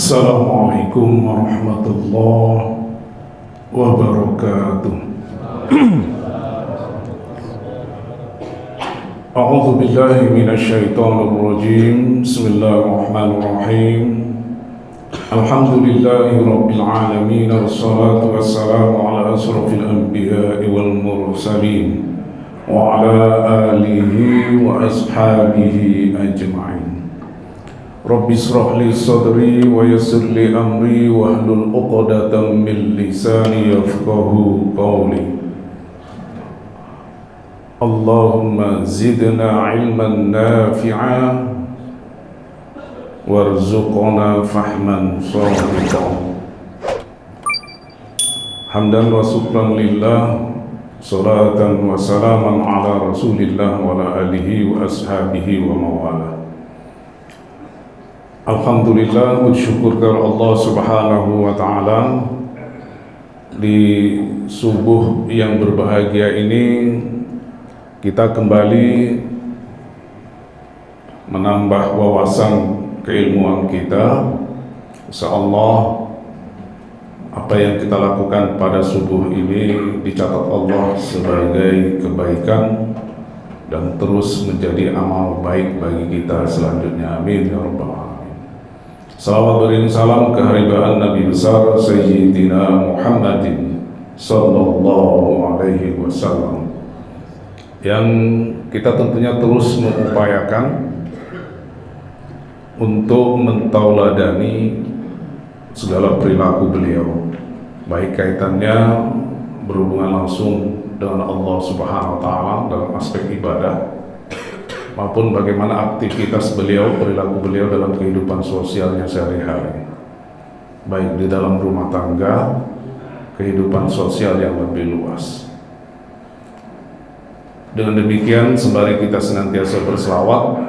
Assalamualaikum warahmatullahi wabarakatuh. A'udzu billahi minasy syaithanir rajim. Bismillahirrahmanirrahim. Alhamdulillahi rabbil alamin. Wassalatu wassalamu ala asrofil anbiya'i wal mursalin wa ala alihi wa ashabihi ajma'in. Rabbi israh li sadri wa yassir li amri wahlul 'uqdatam min lisani yafqahu qawli. Allahumma zidna 'ilman nafi'an warzuqna fahman shadiqan. Hamdan wa syukran lillah, salatan wa salaman ala rasulillah wa ala alihi wa ashabihi wa mawala. Alhamdulillah, bersyukur kepada Allah Subhanahu wa Ta'ala. Di subuh yang berbahagia ini kita kembali menambah wawasan keilmuan kita. Insyaallah apa yang kita lakukan pada subuh ini dicatat Allah sebagai kebaikan dan terus menjadi amal baik bagi kita selanjutnya. Amin ya rabbal alamin. Salawat beriring salam keharibaan Nabi besar Sayyidina Muhammadin sallallahu alaihi wasallam, yang kita tentunya terus mengupayakan untuk mentauladani segala perilaku beliau, baik kaitannya berhubungan langsung dengan Allah Subhanahu wa Ta'ala dalam aspek ibadah, maupun bagaimana aktivitas beliau, perilaku beliau dalam kehidupan sosialnya sehari-hari, baik di dalam rumah tangga, kehidupan sosial yang lebih luas. Dengan demikian, sembari kita senantiasa berselawat,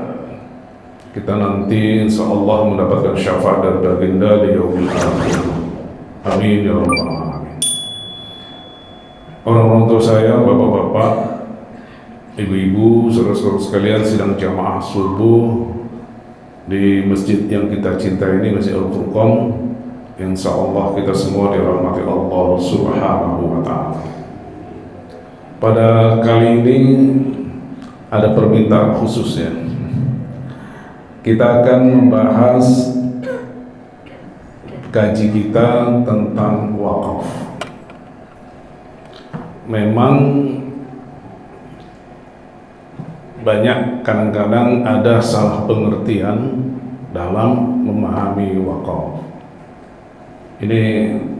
kita nanti insyaallah mendapatkan syafaat dari baginda di yaumil akhir. Amin ya rabbal alamin. Orang-orang tua saya, bapak-bapak, ibu-ibu, saudara-saudara sekalian sedang jamaah subuh di masjid yang kita cintai ini, Masjid Al-Furqan. Insyaallah kita semua dirahmati Allah Subhanahu wa Ta'ala. Pada kali ini ada permintaan khususnya. Kita akan membahas kaji kita tentang wakaf. Memang banyak kadang-kadang ada salah pengertian dalam memahami wakaf. Ini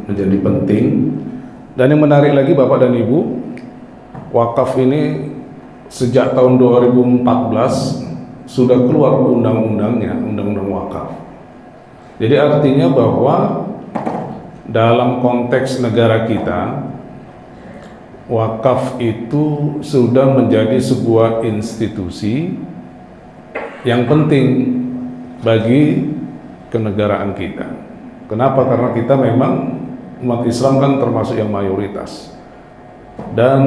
menjadi penting. Dan yang menarik lagi Bapak dan Ibu, wakaf ini sejak tahun 2014 sudah keluar undang-undangnya, undang-undang wakaf. Jadi artinya bahwa dalam konteks negara kita, wakaf itu sudah menjadi sebuah institusi yang penting bagi kenegaraan kita. Kenapa? Karena kita memang umat Islam kan termasuk yang mayoritas, dan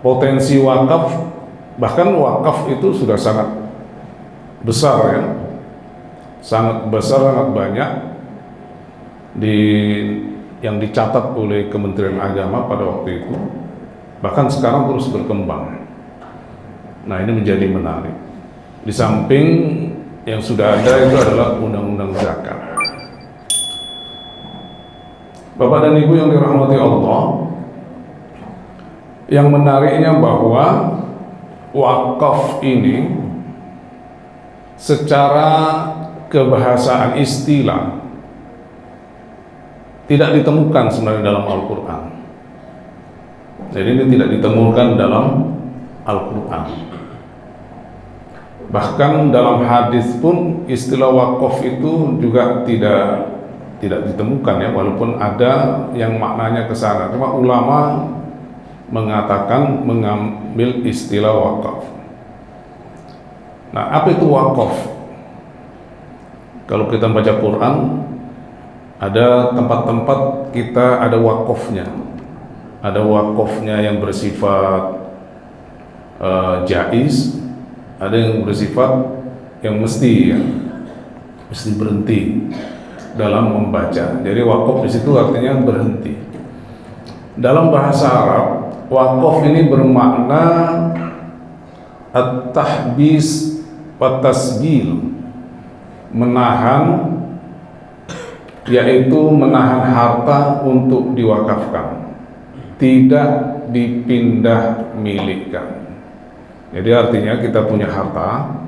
potensi wakaf, bahkan wakaf itu sudah sangat besar ya, sangat besar, sangat banyak yang dicatat oleh Kementerian Agama pada waktu itu, bahkan sekarang terus berkembang. Nah, ini menjadi menarik. Di samping yang sudah ada itu adalah undang-undang zakat. Bapak dan Ibu yang dirahmati Allah, yang menariknya bahwa wakaf ini secara kebahasaan istilah tidak ditemukan sebenarnya dalam Al-Quran. Jadi ini tidak ditemukan dalam Al-Quran. Bahkan dalam hadis pun istilah wakaf itu juga tidak ditemukan ya, walaupun ada yang maknanya ke sana. Cuma ulama mengatakan mengambil istilah wakaf. Nah, apa itu wakaf? Kalau kita baca Quran, ada tempat-tempat kita ada wakafnya. Ada wakafnya yang bersifat jaiz, ada yang bersifat yang mesti ya. mesti berhenti dalam membaca. Jadi wakaf di situ artinya berhenti. Dalam bahasa Arab, wakaf ini bermakna at-tahbis wa tasjil, menahan, yaitu menahan harta untuk diwakafkan, tidak dipindah milikkan. Jadi artinya kita punya harta,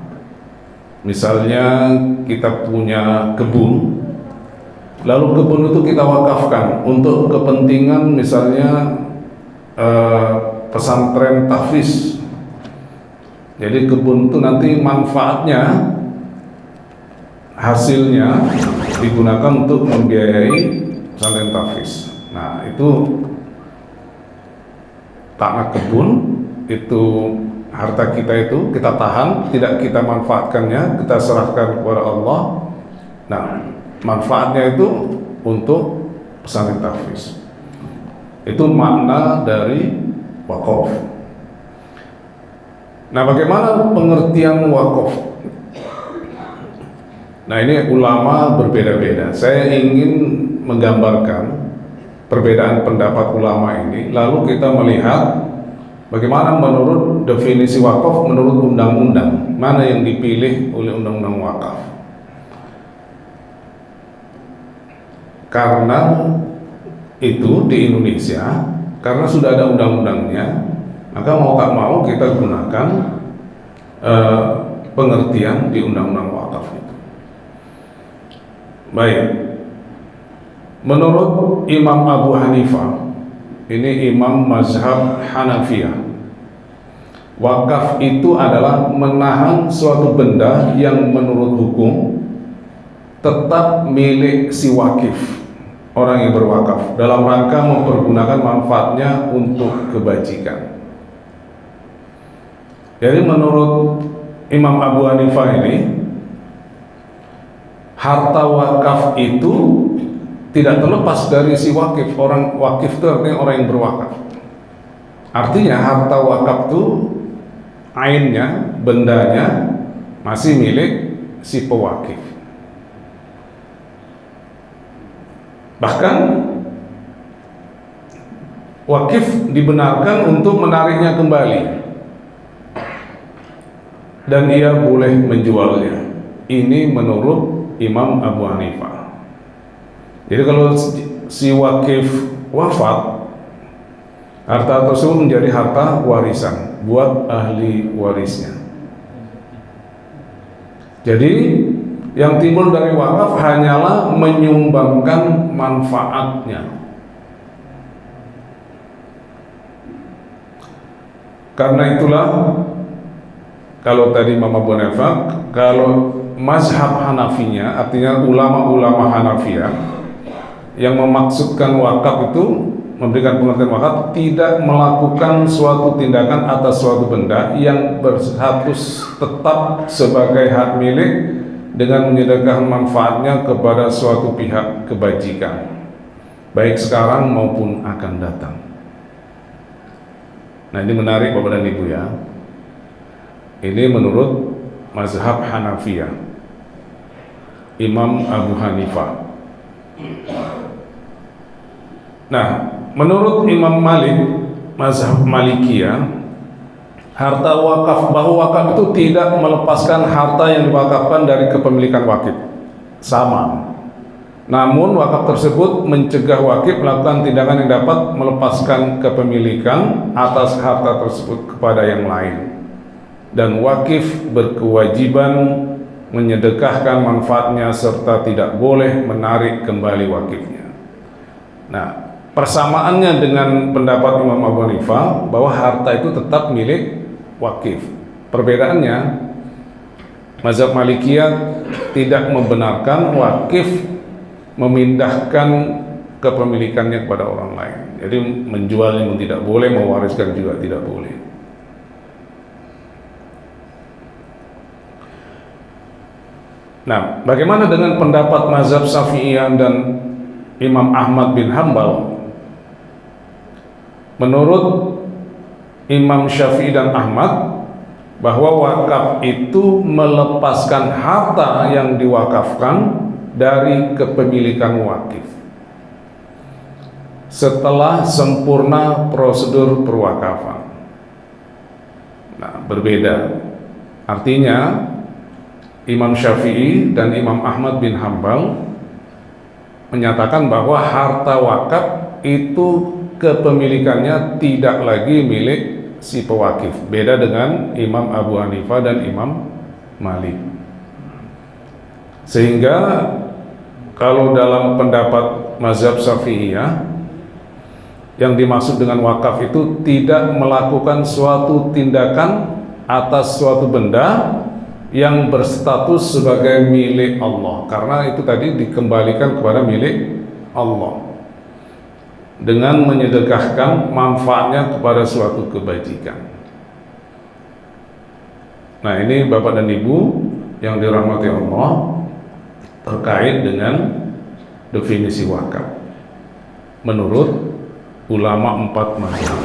misalnya kita punya kebun, lalu kebun itu kita wakafkan untuk kepentingan misalnya pesantren tahfiz. Jadi kebun itu nanti manfaatnya, hasilnya digunakan untuk membiayai pesantren tahfiz. Nah, itu tanah kebun, itu harta kita itu kita tahan, tidak kita manfaatkannya, kita serahkan kepada Allah. Nah, manfaatnya itu untuk pesantren tahfiz. Itu makna dari wakaf. Nah, bagaimana pengertian wakaf? Nah, ini ulama berbeda-beda. Saya ingin menggambarkan perbedaan pendapat ulama ini, lalu kita melihat bagaimana menurut definisi wakaf menurut undang-undang, mana yang dipilih oleh undang-undang wakaf. Karena itu di Indonesia, karena sudah ada undang-undangnya, maka mau tak mau kita gunakan pengertian di undang-undang wakaf itu. Baik, menurut Imam Abu Hanifah, ini imam mazhab Hanafiyah, wakaf itu adalah menahan suatu benda yang menurut hukum tetap milik si wakif, orang yang berwakaf, dalam rangka mempergunakan manfaatnya untuk kebajikan. Jadi menurut Imam Abu Hanifah ini, harta wakaf itu tidak terlepas dari si wakif. Orang wakif itu artinya orang yang berwakaf. Artinya harta wakaf itu ainnya, bendanya masih milik si pewakif. Bahkan wakif dibenarkan untuk menariknya kembali dan ia boleh menjualnya. Ini menurut Imam Abu Hanifah. Jadi kalau si wakif wafat, harta tersebut menjadi harta warisan buat ahli warisnya. Jadi yang timbul dari wakaf hanyalah menyumbangkan manfaatnya. Karena itulah, kalau tadi Mama Abu Hanifah, kalau mazhab Hanafinya, artinya ulama-ulama Hanafiyah yang memaksudkan wakaf itu, memberikan pengertian wakaf, tidak melakukan suatu tindakan atas suatu benda yang berstatus tetap sebagai hak milik dengan menyedekahkan manfaatnya kepada suatu pihak kebajikan, baik sekarang maupun akan datang. Nah, ini menarik Bapak dan Ibu ya. Ini menurut mazhab Hanafiyah, Imam Abu Hanifah. Nah, menurut Imam Malik, mazhab Malikiyah, harta wakaf, bahwa wakaf itu tidak melepaskan harta yang diwakafkan dari kepemilikan wakif, sama. Namun wakaf tersebut mencegah wakif melakukan tindakan yang dapat melepaskan kepemilikan atas harta tersebut kepada yang lain. Dan wakif berkewajiban menyedekahkan manfaatnya serta tidak boleh menarik kembali wakifnya. Nah, persamaannya dengan pendapat Imam Abu Hanifah bahwa harta itu tetap milik wakif. Perbedaannya, mazhab Malikiyah tidak membenarkan wakif memindahkan kepemilikannya kepada orang lain. Jadi menjualnya pun tidak boleh, mewariskan juga tidak boleh. Nah, bagaimana dengan pendapat mazhab Syafi'iyah dan Imam Ahmad bin Hambal? Menurut Imam Syafi'i dan Ahmad, bahwa wakaf itu melepaskan harta yang diwakafkan dari kepemilikan wakif setelah sempurna prosedur perwakafan. Nah, berbeda. Artinya Imam Syafi'i dan Imam Ahmad bin Hambal menyatakan bahwa harta wakaf itu kepemilikannya tidak lagi milik si pewakif. Beda dengan Imam Abu Hanifah dan Imam Malik. Sehingga kalau dalam pendapat mazhab Syafi'iyah, yang dimaksud dengan wakaf itu tidak melakukan suatu tindakan atas suatu benda yang berstatus sebagai milik Allah, karena itu tadi dikembalikan kepada milik Allah dengan menyedekahkan manfaatnya kepada suatu kebajikan. Nah, ini Bapak dan Ibu yang dirahmati Allah, terkait dengan definisi wakaf menurut ulama 4 mazhab.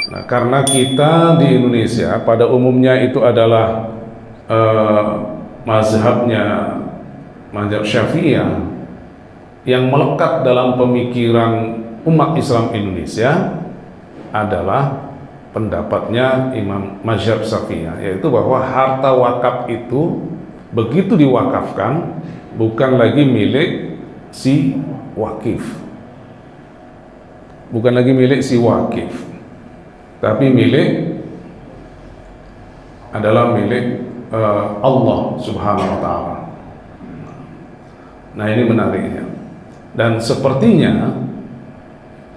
Nah, karena kita di Indonesia pada umumnya itu adalah mazhabnya mazhab Syafi'iyah yang melekat dalam pemikiran umat Islam Indonesia adalah pendapatnya Imam mazhab Syafi'iyah, yaitu bahwa harta wakaf itu begitu diwakafkan bukan lagi milik si wakif, bukan lagi milik si wakif, tapi adalah milik Allah Subhanahu wa Ta'ala. Nah, ini menariknya. Dan sepertinya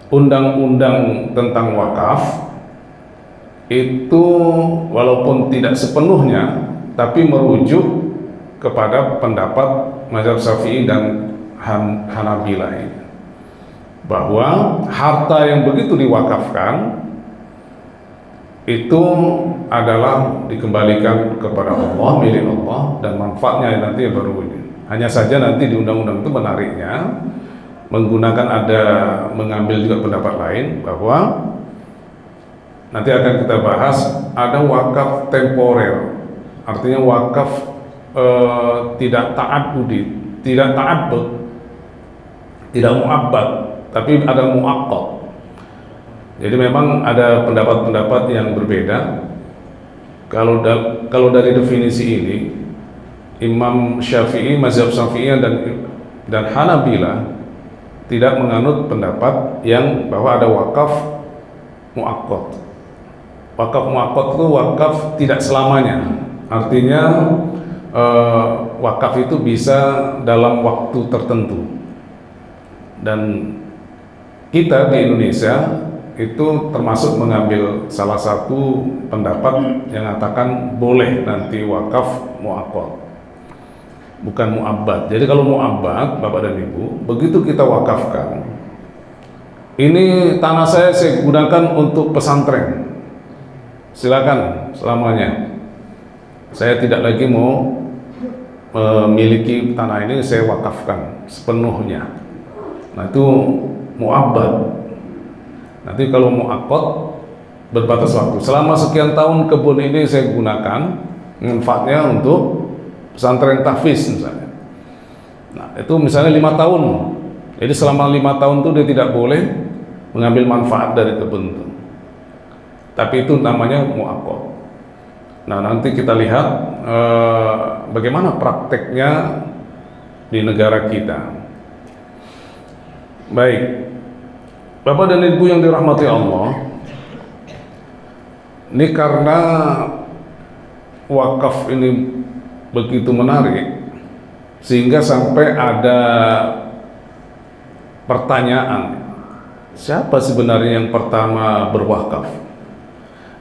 undang-undang tentang wakaf itu walaupun tidak sepenuhnya tapi merujuk kepada pendapat mazhab Syafi'i dan Hanabilah ini, bahwa harta yang begitu diwakafkan itu adalah dikembalikan kepada Allah, milik Allah, dan manfaatnya nanti baru ini. Hanya saja nanti di undang-undang itu menariknya mengambil juga pendapat lain, bahwa nanti akan kita bahas ada wakaf temporer, artinya wakaf tidak ta'abbudi, tidak ta'abbud, tidak mu'abbad, tapi ada mu'aqqad. Jadi memang ada pendapat-pendapat yang berbeda. Kalau dari definisi ini, Imam Syafi'i, mazhab Syafi'iyah dan Hanabilah tidak menganut pendapat yang bahwa ada wakaf mu'aqqad. Wakaf mu'aqqad itu wakaf tidak selamanya. Artinya wakaf itu bisa dalam waktu tertentu, dan kita di Indonesia itu termasuk mengambil salah satu pendapat yang mengatakan boleh nanti wakaf mu'aqqad, bukan mu'abbad. Jadi kalau mu'abbad, Bapak dan Ibu, begitu kita wakafkan, ini tanah saya gunakan untuk pesantren, silakan selamanya. Saya tidak lagi mau memiliki tanah ini, saya wakafkan sepenuhnya. Nah, itu mu'abbad. Nanti kalau mu'aqqad berbatas waktu, selama sekian tahun kebun ini saya gunakan manfaatnya untuk pesantren tahfiz misalnya. Nah, itu misalnya 5 tahun. Jadi selama 5 tahun itu dia tidak boleh mengambil manfaat dari kebun itu. Tapi itu namanya mu'aqqad. Nah, nanti kita lihat bagaimana prakteknya di negara kita. Baik, Bapak dan Ibu yang dirahmati Allah, ini karena wakaf ini begitu menarik sehingga sampai ada pertanyaan, siapa sebenarnya yang pertama berwakaf?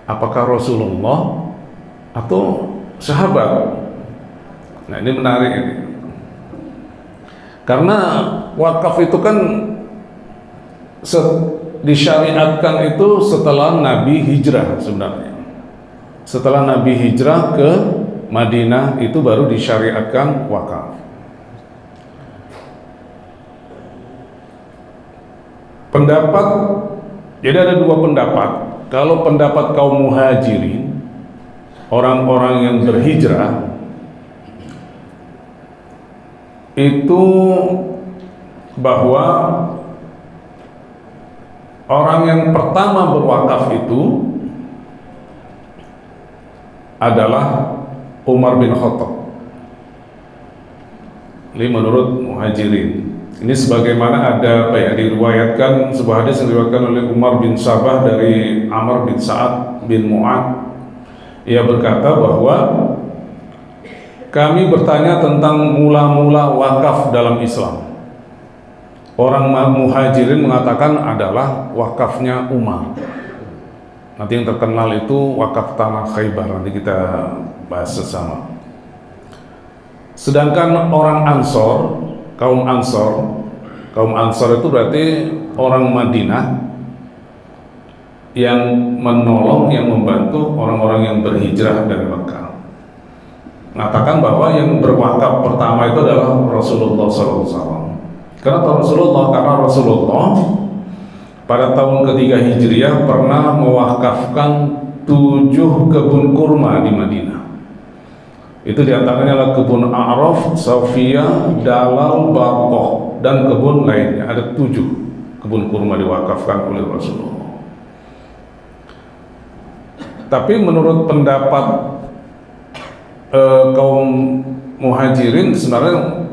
Apakah Rasulullah atau sahabat? Nah, ini menarik ini. Karena wakaf itu kan disyariatkan itu setelah Nabi hijrah sebenarnya. Setelah Nabi hijrah ke Madinah itu baru disyariatkan wakaf. Pendapat, jadi ada 2 pendapat. Kalau pendapat kaum muhajirin orang-orang yang berhijrah itu bahwa orang yang pertama berwakaf itu adalah Umar bin Khattab. Ini menurut Muhajirin. Ini sebagaimana ada diriwayatkan sebuah hadis yang diriwayatkan oleh Umar bin Sabah dari Amr bin Sa'ad bin Mu'ad. Ia berkata bahwa kami bertanya tentang mula-mula wakaf dalam Islam. Orang Muhajirin mengatakan adalah wakafnya Umar. Nanti yang terkenal itu wakaf tanah Khaybar, nanti kita bahas sesama. Sedangkan orang Ansor, kaum Ansor itu berarti orang Madinah yang menolong, yang membantu orang-orang yang berhijrah dari Mekah. Mengatakan bahwa yang berwakaf pertama itu adalah Rasulullah SAW. Kenapa Rasulullah? Karena Rasulullah pada tahun ketiga Hijriah pernah mewakafkan 7 kebun kurma di Madinah. Itu diantaranya adalah kebun A'raf, Safiyah, Dalal, Barqah, dan kebun lainnya. Ada 7 kebun kurma diwakafkan oleh Rasulullah. Tapi menurut pendapat kaum Muhajirin, sebenarnya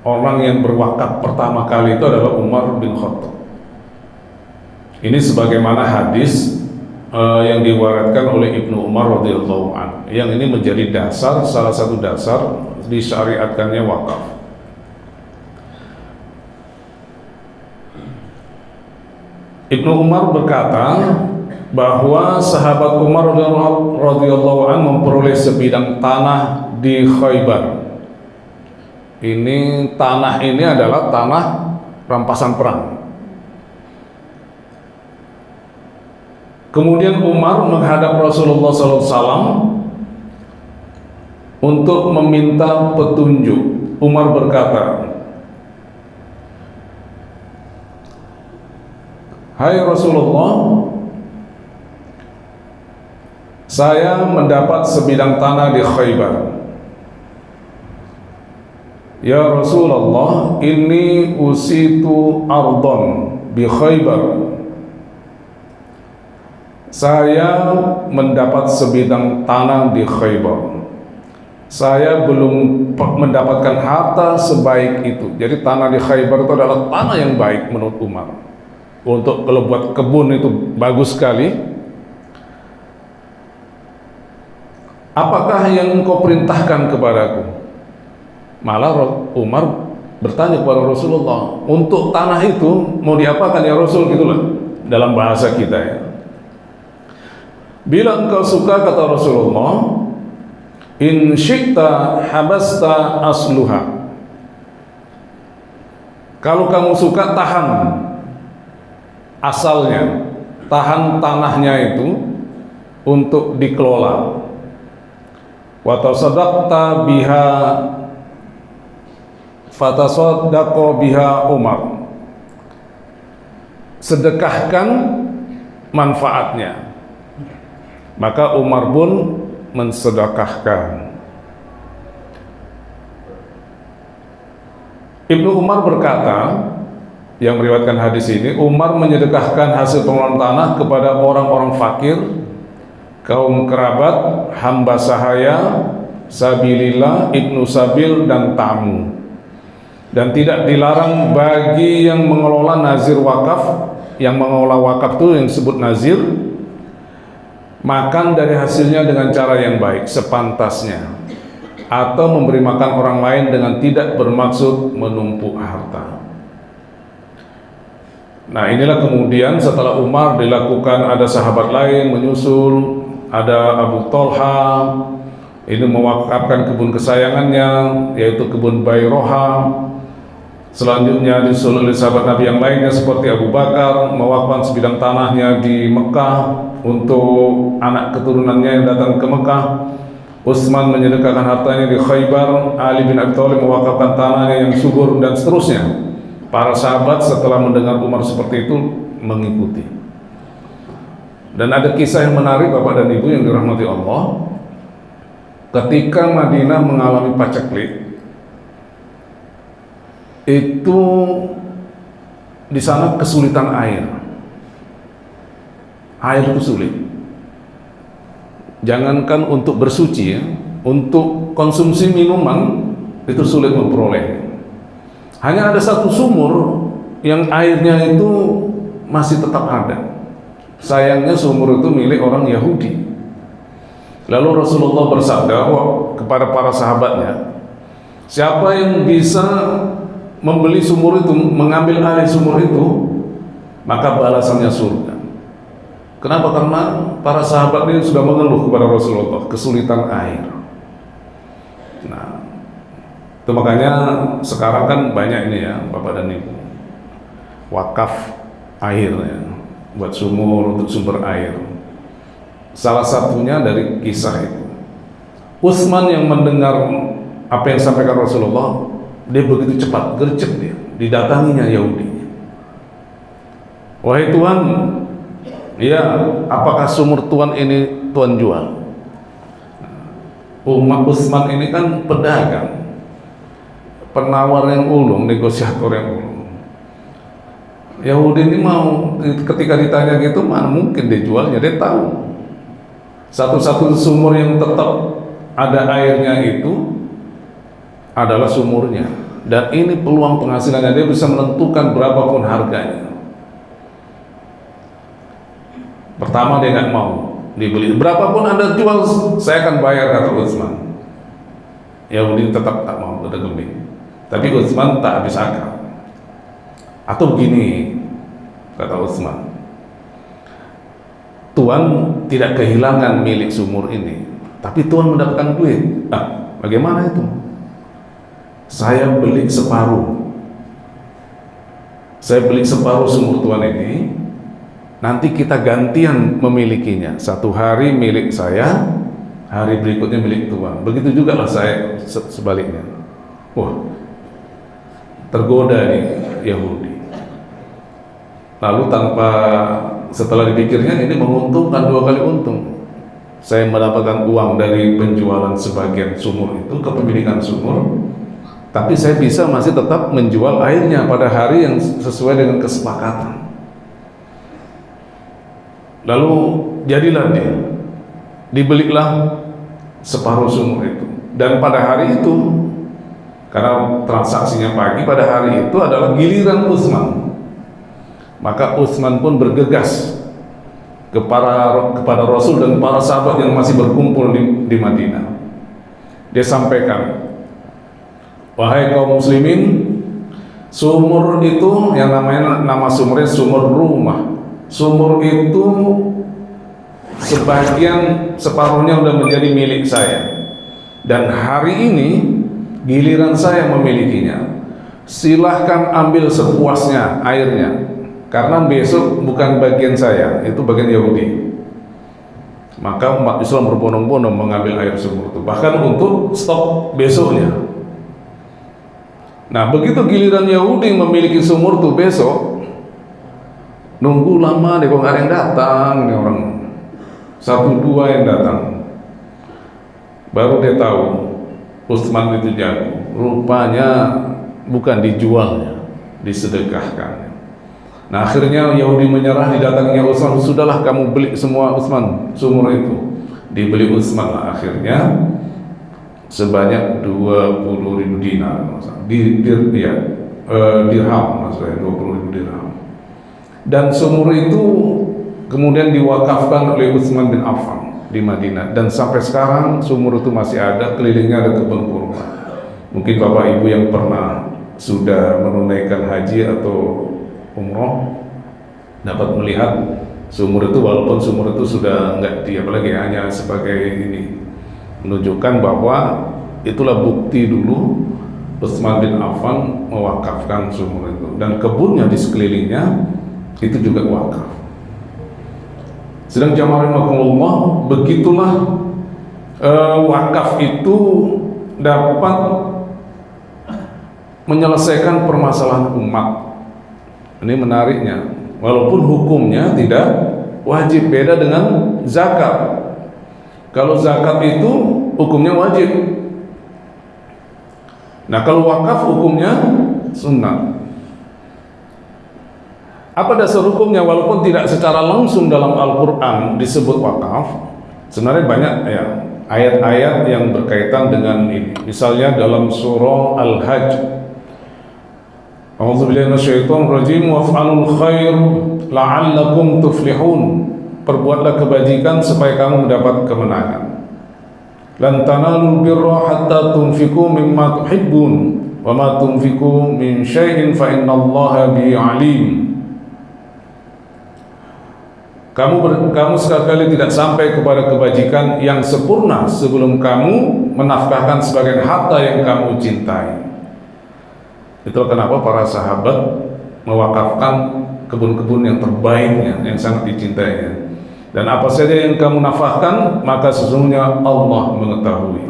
orang yang berwakaf pertama kali itu adalah Umar bin Khattab. Ini sebagaimana hadis yang diwariskan oleh Ibnu Umar radhiyallahu anhu, yang ini menjadi dasar, salah satu dasar disyariatkannya wakaf. Ibnu Umar berkata bahwa sahabat Umar radhiyallahu anhu memperoleh sebidang tanah di Khaybar. Ini tanah ini adalah tanah rampasan perang. Kemudian Umar menghadap Rasulullah SAW untuk meminta petunjuk. Umar berkata, "Hai Rasulullah, saya mendapat sebidang tanah di Khaybar. Ya Rasulullah, inni usitu ardon bi Khaybar. Saya mendapat sebidang tanah di Khaybar. Saya belum mendapatkan harta sebaik itu." Jadi tanah di Khaybar itu adalah tanah yang baik menurut Umar. Untuk kalau buat kebun itu bagus sekali. "Apakah yang engkau perintahkan kepadaku?" Malah Umar bertanya kepada Rasulullah, "Untuk tanah itu mau diapakan ya Rasul?" Gitulah dalam bahasa kita ya. "Bila engkau suka," kata Rasulullah, "in syi'ta habasta asluha." Kalau kamu suka, tahan asalnya, tahan tanahnya itu untuk dikelola. Wa tasaddaqta biha fatasaddaqa biha Umar. Sedekahkan manfaatnya. Maka Umar pun mensedekahkan. Ibnu Umar berkata, yang meriwayatkan hadis ini, Umar menyedekahkan hasil pengelolaan tanah kepada orang-orang fakir, kaum kerabat, hamba sahaya, sabilillah, ibnu sabil, dan tamu. Dan tidak dilarang bagi yang mengelola nazir wakaf, yang mengelola wakaf itu yang disebut nazir, makan dari hasilnya dengan cara yang baik, sepantasnya, atau memberi makan orang lain dengan tidak bermaksud menumpuk harta. Nah, inilah kemudian setelah Umar dilakukan, ada sahabat lain menyusul, ada Abu Thalha, ini mewakafkan kebun kesayangannya, yaitu kebun Bayroha. Selanjutnya disusul oleh sahabat Nabi yang lainnya seperti Abu Bakar, mewakafkan sebidang tanahnya di Mekah untuk anak keturunannya yang datang ke Mekah. Utsman menyedekahkan hartanya di Khaybar. Ali bin Abi Thalib mewakafkan tanahnya yang subur, dan seterusnya. Para sahabat setelah mendengar Umar seperti itu mengikuti. Dan ada kisah yang menarik Bapak dan Ibu yang dirahmati Allah. ketika Madinah mengalami paceklik, itu di sana kesulitan air. Air itu sulit. Jangankan untuk bersuci ya, untuk konsumsi minuman itu sulit memperoleh. Hanya ada satu sumur yang airnya itu masih tetap ada. Sayangnya sumur itu milik orang Yahudi. Lalu Rasulullah bersabda kepada para sahabatnya, siapa yang bisa membeli sumur itu, mengambil air sumur itu, maka balasannya surga. Kenapa? Karena para sahabat ini sudah mengeluh kepada Rasulullah kesulitan air. Nah, itu makanya sekarang kan banyak ini ya, Bapak dan Ibu, wakaf air ya, buat sumur, untuk sumber air. Salah satunya dari kisah itu, Utsman yang mendengar apa yang disampaikan Rasulullah, dia begitu cepat, gercep dia, didatanginya Yahudi. Wahai Tuhan, ya, apakah sumur Tuhan ini Tuhan jual? Umat Utsman ini kan pedagang, penawar yang ulung, negosiator yang ulung. Yahudi ini mau, ketika ditanya gitu, mana mungkin dia jualnya? Dia tahu satu-satu sumur yang tetap ada airnya itu adalah sumurnya, dan ini peluang penghasilannya, dia bisa menentukan berapapun harganya. Pertama dia nggak mau dibeli, berapapun Anda jual saya akan bayar, kata Utsman. Yahudi tetap tak mau, udah gembing. Tapi Utsman tak habis akal. Atau begini, kata Utsman, Tuhan tidak kehilangan milik sumur ini, tapi Tuhan mendapatkan duit. Ah, bagaimana itu? Saya beli separuh. Saya beli separuh sumur Tuhan ini, nanti kita gantian memilikinya. Satu hari milik saya, hari berikutnya milik Tuhan. Begitu juga lah saya sebaliknya. Wah, tergoda nih Yahudi. Lalu setelah dipikirnya, ini menguntungkan, dua kali untung. Saya mendapatkan uang dari penjualan sebagian sumur itu, kepemilikan sumur, tapi saya bisa masih tetap menjual airnya pada hari yang sesuai dengan kesepakatan. Lalu jadilah dia, dibelilah separuh sumur itu, dan pada hari itu, karena transaksinya pagi, pada hari itu adalah giliran Utsman. Maka Utsman pun bergegas kepada Rasul dan para sahabat yang masih berkumpul di Madinah. Dia sampaikan, wahai kaum muslimin, sumur itu yang nama sumurnya sumur rumah. Sumur itu separuhnya udah menjadi milik saya, dan hari ini giliran saya memilikinya. Silahkan ambil sepuasnya airnya, karena besok bukan bagian saya, itu bagian Yahudi. Maka umat Islam berbondong-bondong mengambil air sumur itu, bahkan untuk stok besoknya. Nah, begitu giliran Yahudi memiliki sumur itu besok, nunggu lama deh, kok nggak ada yang datang. Ini orang satu dua yang datang, baru dia tahu Utsman itu jago. Rupanya bukan dijualnya, disedekahkan. Nah, akhirnya Yahudi menyerah, didatanginya Utsman, sudahlah kamu beli semua Utsman sumur itu. Dibeli Utsman lah akhirnya sebanyak 20.000 dinar, dirham, maksudnya 20.000 dirham. Dan sumur itu kemudian diwakafkan oleh Utsman bin Affan di Madinah, dan sampai sekarang sumur itu masih ada, kelilingnya ada kebun kurma. Mungkin Bapak Ibu yang pernah sudah menunaikan haji atau umroh dapat melihat sumur itu, walaupun sumur itu sudah enggak apalagi hanya sebagai ini, menunjukkan bahwa itulah bukti dulu Utsman bin Affan mewakafkan sumur itu, dan kebunnya di sekelilingnya itu juga wakaf. Sedang jamaah rahimakumullah, begitulah wakaf itu dapat menyelesaikan permasalahan umat. Ini menariknya, walaupun hukumnya tidak wajib, beda dengan zakat. Kalau zakat itu hukumnya wajib. Nah, kalau wakaf hukumnya sunnah. Apa dasar hukumnya? Walaupun tidak secara langsung dalam Al-Quran disebut wakaf, sebenarnya banyak ya ayat-ayat yang berkaitan dengan ini. Misalnya dalam surah Al-Hajj, A'udzubillahi minasyaitonir rajim, waf'alul khair la'allakum tuflihun. Perbuatlah kebajikan supaya kamu mendapat kemenangan. Lan tanalul birra hatta tunfiqu mimma tuhibbun wa ma tunfiqu min syai'in fa innallaha bihi alim. Kamu sekali tidak sampai kepada kebajikan yang sempurna sebelum kamu menafkahkan sebagian harta yang kamu cintai. Itulah kenapa para sahabat mewakafkan kebun-kebun yang terbaiknya, yang sangat dicintainya. Dan apa saja yang kamu nafkahkan, maka sesungguhnya Allah mengetahui.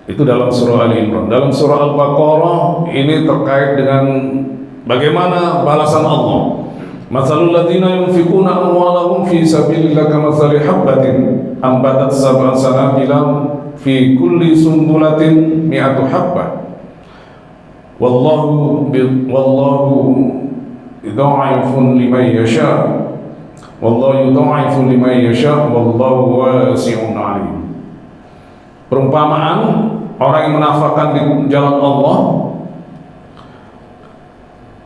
Itu dalam surah Ali Imran. Dalam surah Al-Baqarah ini terkait dengan bagaimana balasan Allah. Matsalul ladzina yunfiquna amwalahum fi sabilillah kamatsali habbatin ambatat sab'a sanabila fi kulli sumbulatin mi'atu habbah. Wallahu yudha'ifun liman yasha. Wallahu yudha'ifu liman yasha wallahu wasi'un 'alim. Perumpamaan orang yang menafkahkan di jalan Allah,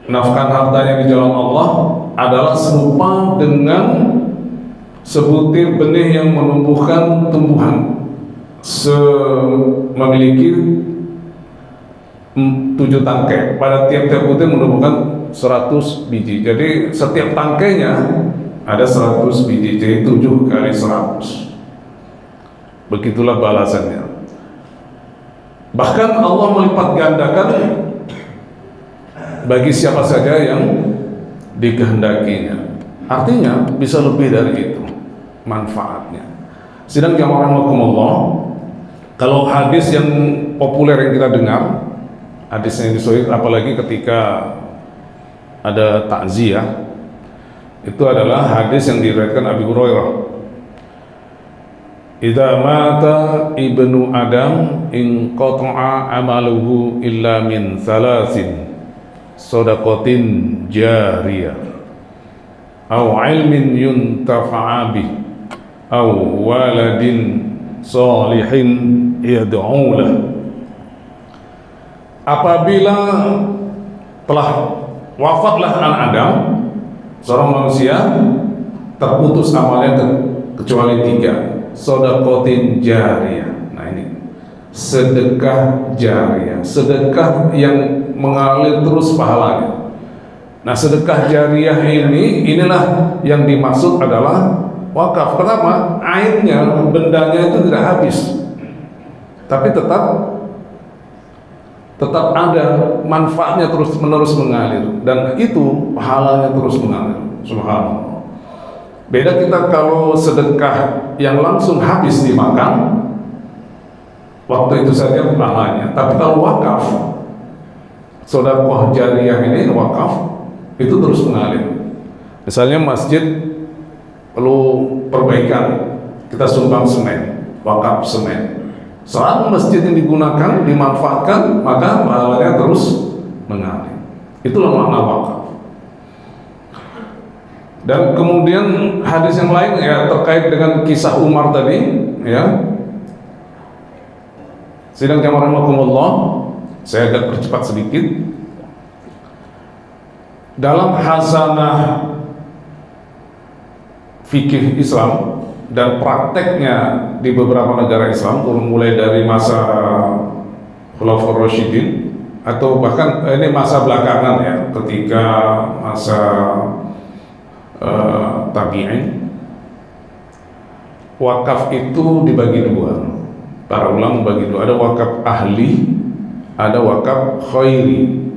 menafkahkan hartanya di jalan Allah adalah serupa dengan sebutir benih yang menumbuhkan tumbuhan memiliki 7 tangkai. Pada tiap-tiap butir menumbuhkan 100 biji. Jadi setiap tangkainya ada 100 biji, jadi 7 kali 100. Begitulah balasannya. Bahkan Allah melipat gandakan bagi siapa saja yang dikehendakinya. Artinya bisa lebih dari itu manfaatnya. Sedang jamaah rahimakumullah, kalau hadis yang populer yang kita dengar, hadis yang disahihkan, apalagi ketika ada takziah, itu adalah hadis yang diriwayatkan Abi Hurairah. Idza mata ibnu Adam in qata'a amaluhu illa min thalathin shadaqatin jariyah aw ilmin yuntafa'a bih aw waladin salihin yad'u lahu. Apabila telah wafatlah anak Adam, seorang manusia, terputus amalnya kecuali 3, shadaqatin jariyah. Nah ini sedekah jariyah, sedekah yang mengalir terus pahalanya. Nah sedekah jariyah inilah yang dimaksud adalah wakaf. Kenapa? Airnya, bendanya itu tidak habis, tapi tetap ada manfaatnya, terus menerus mengalir, dan itu pahalanya terus mengalir. Subhanallah. Beda kita kalau sedekah yang langsung habis dimakan, waktu itu saja pahalanya. Tapi kalau wakaf, sedekah jariyah ini wakaf, itu terus mengalir. Misalnya masjid perlu perbaikan, kita sumbang semen, wakaf semen. Selama masjid yang digunakan, dimanfaatkan, maka pahalanya terus mengalir. Itulah makna wakaf. Dan kemudian hadis yang lain ya terkait dengan kisah Umar tadi, ya. Sidang jamaah rahimakumullah, saya agak percepat sedikit. Dalam hasanah fikih Islam dan prakteknya di beberapa negara Islam, mulai dari masa Khulafaur Rasyidin atau bahkan ini masa belakangan ya, ketika masa tabi'in, wakaf itu dibagi 2. Para ulama membagi 2, ada wakaf ahli, ada wakaf khairi.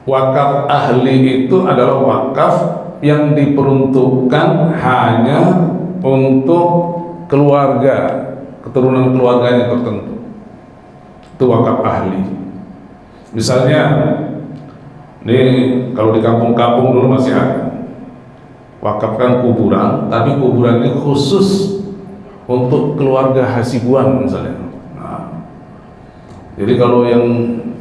Wakaf ahli itu adalah wakaf yang diperuntukkan hanya untuk keluarga, keturunan keluarganya tertentu. Itu wakaf ahli. Misalnya, ini kalau di kampung-kampung dulu masih ada, wakafkan kuburan, tapi kuburan ini khusus untuk keluarga Hasibuan misalnya. Nah, jadi kalau yang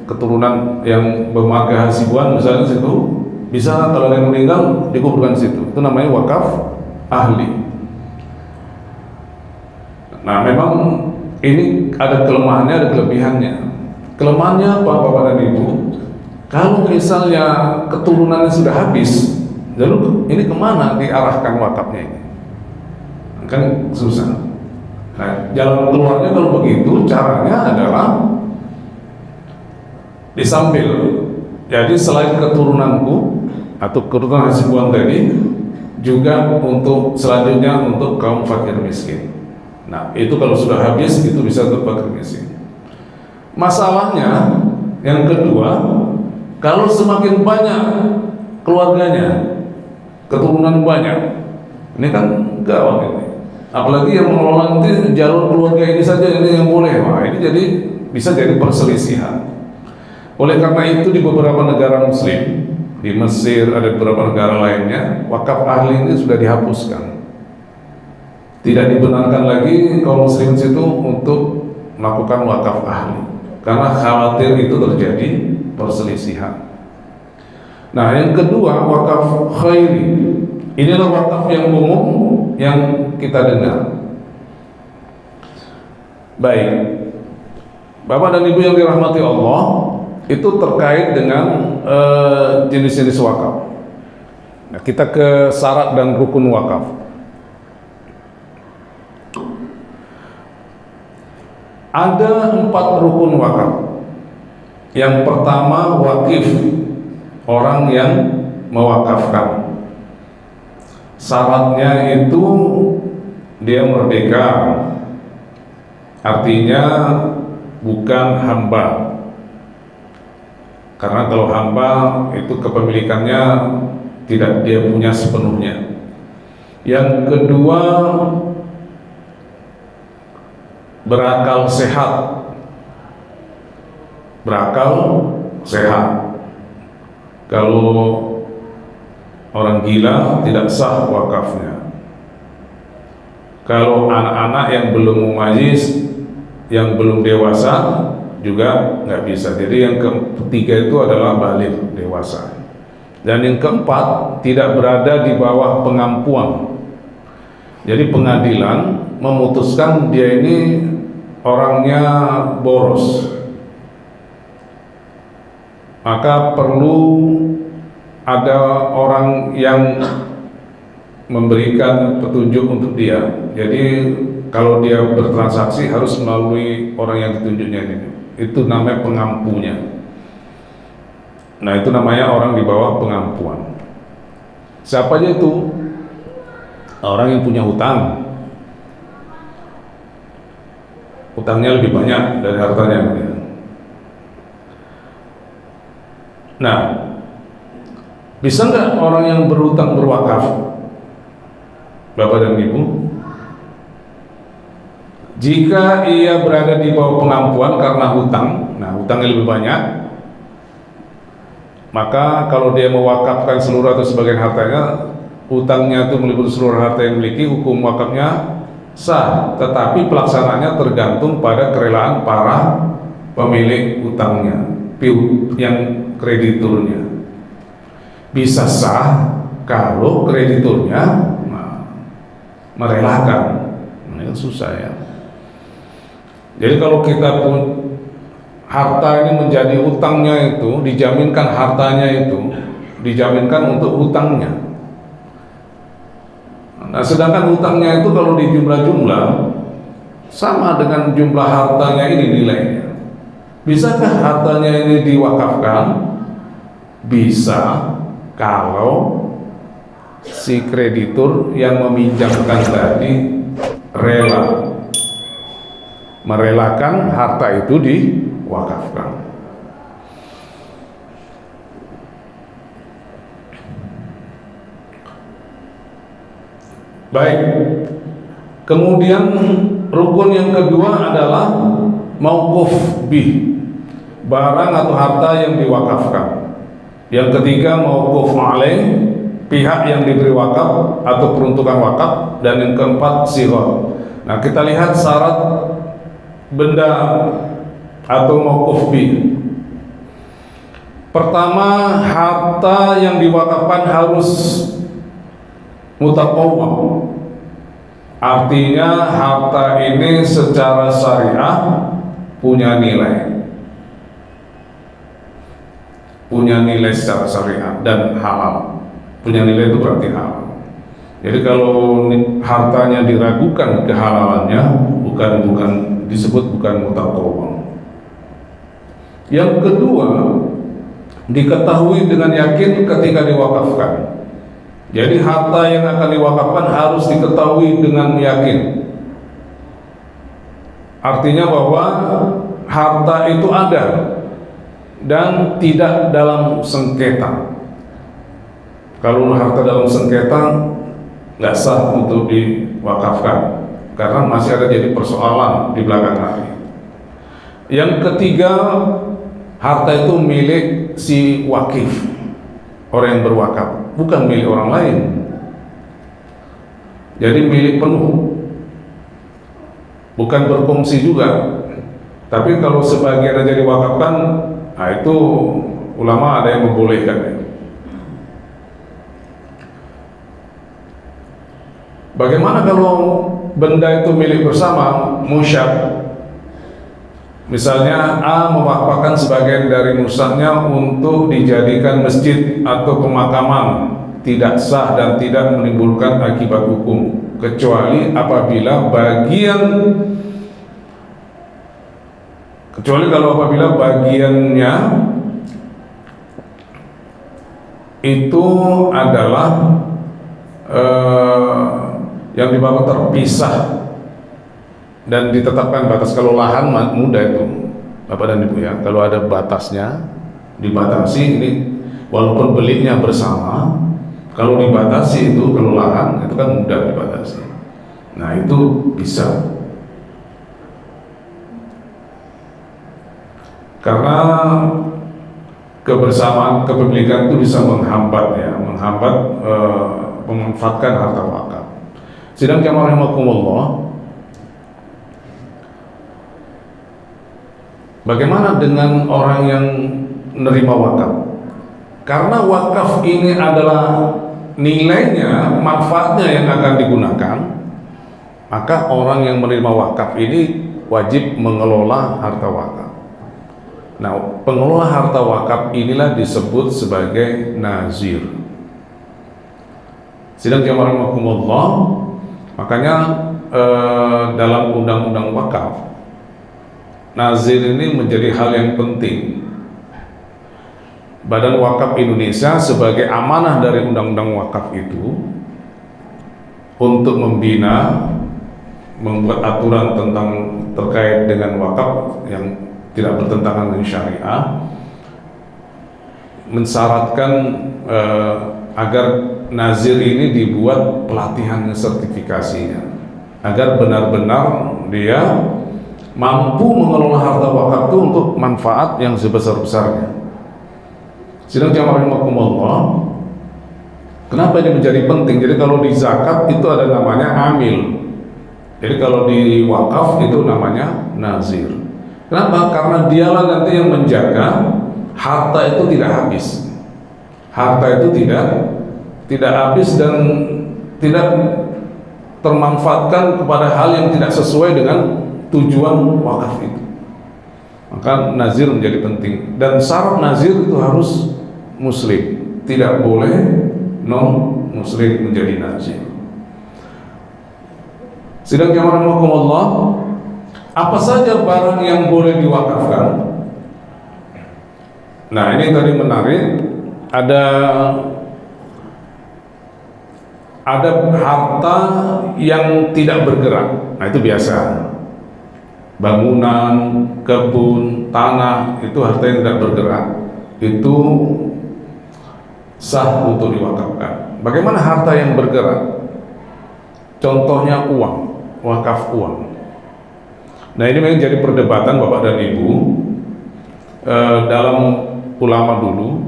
keturunan yang bermarga Hasibuan misalnya situ, bisa kalau yang meninggal dikuburkan situ. Itu namanya wakaf ahli. Nah, memang ini ada kelemahannya, ada kelebihannya. Kelemahannya apa, Bapak dan Ibu? Kalau misalnya keturunannya sudah habis, lalu ini kemana diarahkan wakafnya ini? Kan susah. Nah, jalan keluarnya kalau begitu, caranya adalah disambil. Jadi selain keturunanku atau keturunan Hasibuan tadi, juga untuk selanjutnya untuk kaum fakir miskin. Nah, itu kalau sudah habis, itu bisa untuk fakir miskin. Masalahnya yang kedua, kalau semakin banyak keluarganya, keturunan banyak, ini kan gawat ini. Apalagi yang mengelola nanti jalur keluarga ini saja ini yang boleh. Wah, ini jadi bisa jadi perselisihan. Oleh karena itu di beberapa negara Muslim, di Mesir ada beberapa negara lainnya, wakaf ahli ini sudah dihapuskan. Tidak dibenarkan lagi kaum Muslim itu untuk melakukan wakaf ahli, karena khawatir itu terjadi perselisihan. Nah, yang kedua wakaf khairi. Inilah wakaf yang umum yang kita dengar. Baik, Bapak dan Ibu yang dirahmati Allah, itu terkait dengan jenis-jenis wakaf. Nah, kita ke syarat dan rukun wakaf. Ada 4 rukun wakaf. Yang pertama wakif, orang yang mewakafkan. Syaratnya itu dia merdeka, artinya bukan hamba. Karena kalau hamba itu kepemilikannya tidak dia punya sepenuhnya. Yang kedua berakal sehat. Berakal sehat. Kalau orang gila tidak sah wakafnya. Kalau anak-anak yang belum mumayyiz, yang belum dewasa juga nggak bisa. Jadi yang ketiga itu adalah baligh, dewasa. Dan yang keempat tidak berada di bawah pengampuan. Jadi pengadilan memutuskan dia ini orangnya boros, maka perlu ada orang yang memberikan petunjuk untuk dia. Jadi kalau dia bertransaksi harus melalui orang yang ditunjuknya ini. Itu namanya pengampunya. Nah, itu namanya orang di bawah pengampuan. Siapa aja itu? Orang yang punya hutang. Hutangnya lebih banyak dari hartanya. Nah, bisa nggak orang yang berhutang berwakaf, Bapak dan Ibu? Jika ia berada di bawah pengampuan karena hutang, nah hutangnya lebih banyak, maka kalau dia mewakafkan seluruh atau sebagian hartanya, hutangnya itu meliputi seluruh harta yang miliki, hukum wakafnya sah. Tetapi pelaksanaannya tergantung pada kerelaan para pemilik hutangnya, yang krediturnya. Bisa sah kalau krediturnya merelakan. Ini kan susah ya. Jadi kalau kita pun harta ini menjadi utangnya, itu dijaminkan, hartanya itu dijaminkan untuk utangnya. Nah, sedangkan utangnya itu kalau di jumlah-jumlah sama dengan jumlah hartanya ini nilainya. Bisakah hartanya ini diwakafkan? Bisa kalau si kreditur yang meminjamkan tadi rela merelakan harta itu diwakafkan. Baik. Kemudian rukun yang kedua adalah mauquf bih, barang atau harta yang diwakafkan. Yang ketiga mauquf alaih, pihak yang diberi wakaf atau peruntukan wakaf. Dan yang keempat sighah. Nah, kita lihat syarat benda atau mauquf bi. Pertama, harta yang diwakafkan harus mutaqawwam. Artinya harta ini secara syariah punya nilai. Punya nilai secara syariah dan halal. Punya nilai itu berarti halal. Jadi kalau hartanya diragukan kehalalannya, bukan disebut bukan mutaqawwam. Yang kedua, diketahui dengan yakin ketika diwakafkan. Jadi harta yang akan diwakafkan harus diketahui dengan yakin. Artinya bahwa harta itu ada dan tidak dalam sengketa. Kalau harta dalam sengketa nggak sah untuk diwakafkan karena masih ada jadi persoalan di belakang hari. Yang ketiga, harta itu milik si wakif, orang yang berwakaf, bukan milik orang lain. Jadi milik penuh, bukan berfungsi juga. Tapi kalau sebagian aja diwakafkan, nah itu ulama ada yang membolehkan. Bagaimana kalau benda itu milik bersama, musyad? Misalnya A mewakafkan sebagian dari musaknya untuk dijadikan masjid atau pemakaman, tidak sah dan tidak menimbulkan akibat hukum, kecuali apabila bagiannya itu adalah yang dibangun terpisah dan ditetapkan batas. Kalau lahan mudah itu Bapak dan Ibu ya, kalau ada batasnya dibatasi, ini walaupun belinya bersama, kalau dibatasi itu, kalau lahan itu kan mudah dibatasi. Nah itu bisa, karena kebersamaan kepemilikan itu bisa menghambat memanfaatkan harta wakaf. Sidang jamaah rahimakumullah, bagaimana dengan orang yang menerima wakaf? Karena wakaf ini adalah nilainya, manfaatnya yang akan digunakan, maka orang yang menerima wakaf ini wajib mengelola harta wakaf. Nah, pengelola harta wakaf inilah disebut sebagai nazir. Sidang jamaah rahimakumullah, makanya dalam undang-undang wakaf, nazir ini menjadi hal yang penting. Badan Wakaf Indonesia sebagai amanah dari undang-undang wakaf itu untuk membina, membuat aturan tentang terkait dengan wakaf yang tidak bertentangan dengan syariah, mensyaratkan agar nazir ini dibuat pelatihan sertifikasinya, agar benar-benar dia mampu mengelola harta wakaf itu untuk manfaat yang sebesar-besarnya. Sidang jamaah rahimakumullah, kenapa ini menjadi penting? Jadi kalau di zakat itu ada namanya amil, jadi kalau di wakaf itu namanya nazir. Kenapa? Karena dialah nanti yang menjaga harta itu tidak habis. Harta itu tidak habis dan tidak termanfaatkan kepada hal yang tidak sesuai dengan tujuan wakaf itu. Maka nazir menjadi penting, dan syarat nazir itu harus muslim, tidak boleh non muslim menjadi nazir. Sidang jamaah rahimakumullah, apa saja barang yang boleh diwakafkan? Nah ini tadi menarik, ada harta yang tidak bergerak. Nah itu biasa, bangunan, kebun, tanah, itu harta yang tidak bergerak, itu sah untuk diwakafkan. Bagaimana harta yang bergerak? Contohnya uang, wakaf uang. Nah ini memang jadi perdebatan Bapak dan Ibu dalam ulama dulu.